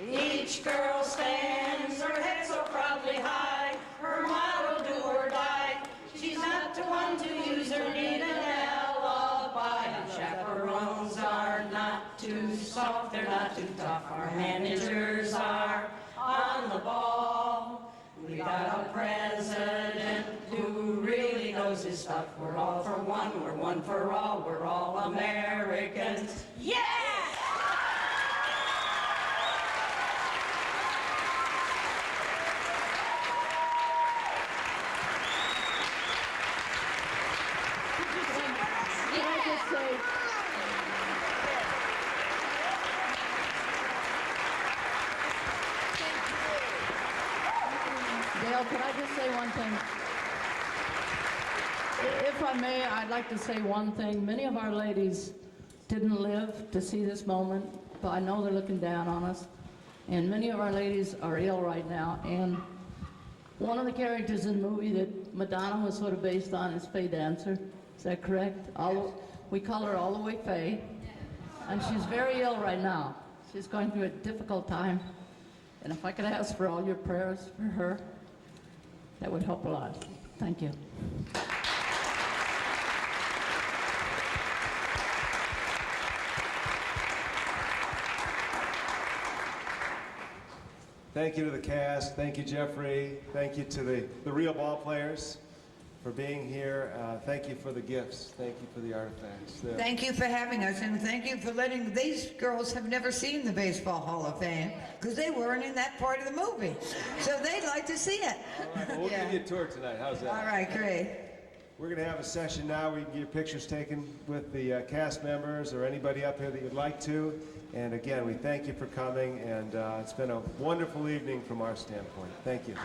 Each girl stands her head so proudly high, her motto do or die. She's not the one to use her need an alibi. And chaperones are not too soft, they're not too tough. Our managers are on the ball. We got a president who really knows his stuff. We're all for one, we're one for all, we're all Americans. Yeah! Can I just say, Dale, could I just say one thing? If I may, I'd like to say one thing. Many of our ladies didn't live to see this moment, but I know they're looking down on us. And many of our ladies are ill right now. And one of the characters in the movie that Madonna was sort of based on is Faye Dancer. Is that correct? We call her All the Way Faye. And she's very ill right now. She's going through a difficult time. And if I could ask for all your prayers for her, that would help a lot. Thank you. Thank you to the cast. Thank you, Jeffrey. Thank you to the real ball players for being here. Thank you for the gifts. Thank you for the artifacts. Thank you for having us, and thank you for letting, these girls have never seen the Baseball Hall of Fame because they weren't in that part of the movie. So they'd like to see it. All right, well, we'll give you a tour tonight. How's that? All right, great. We're going to have a session now where you can get pictures taken with the cast members or anybody up here that you'd like to. And again, we thank you for coming, and it's been a wonderful evening from our standpoint. Thank you.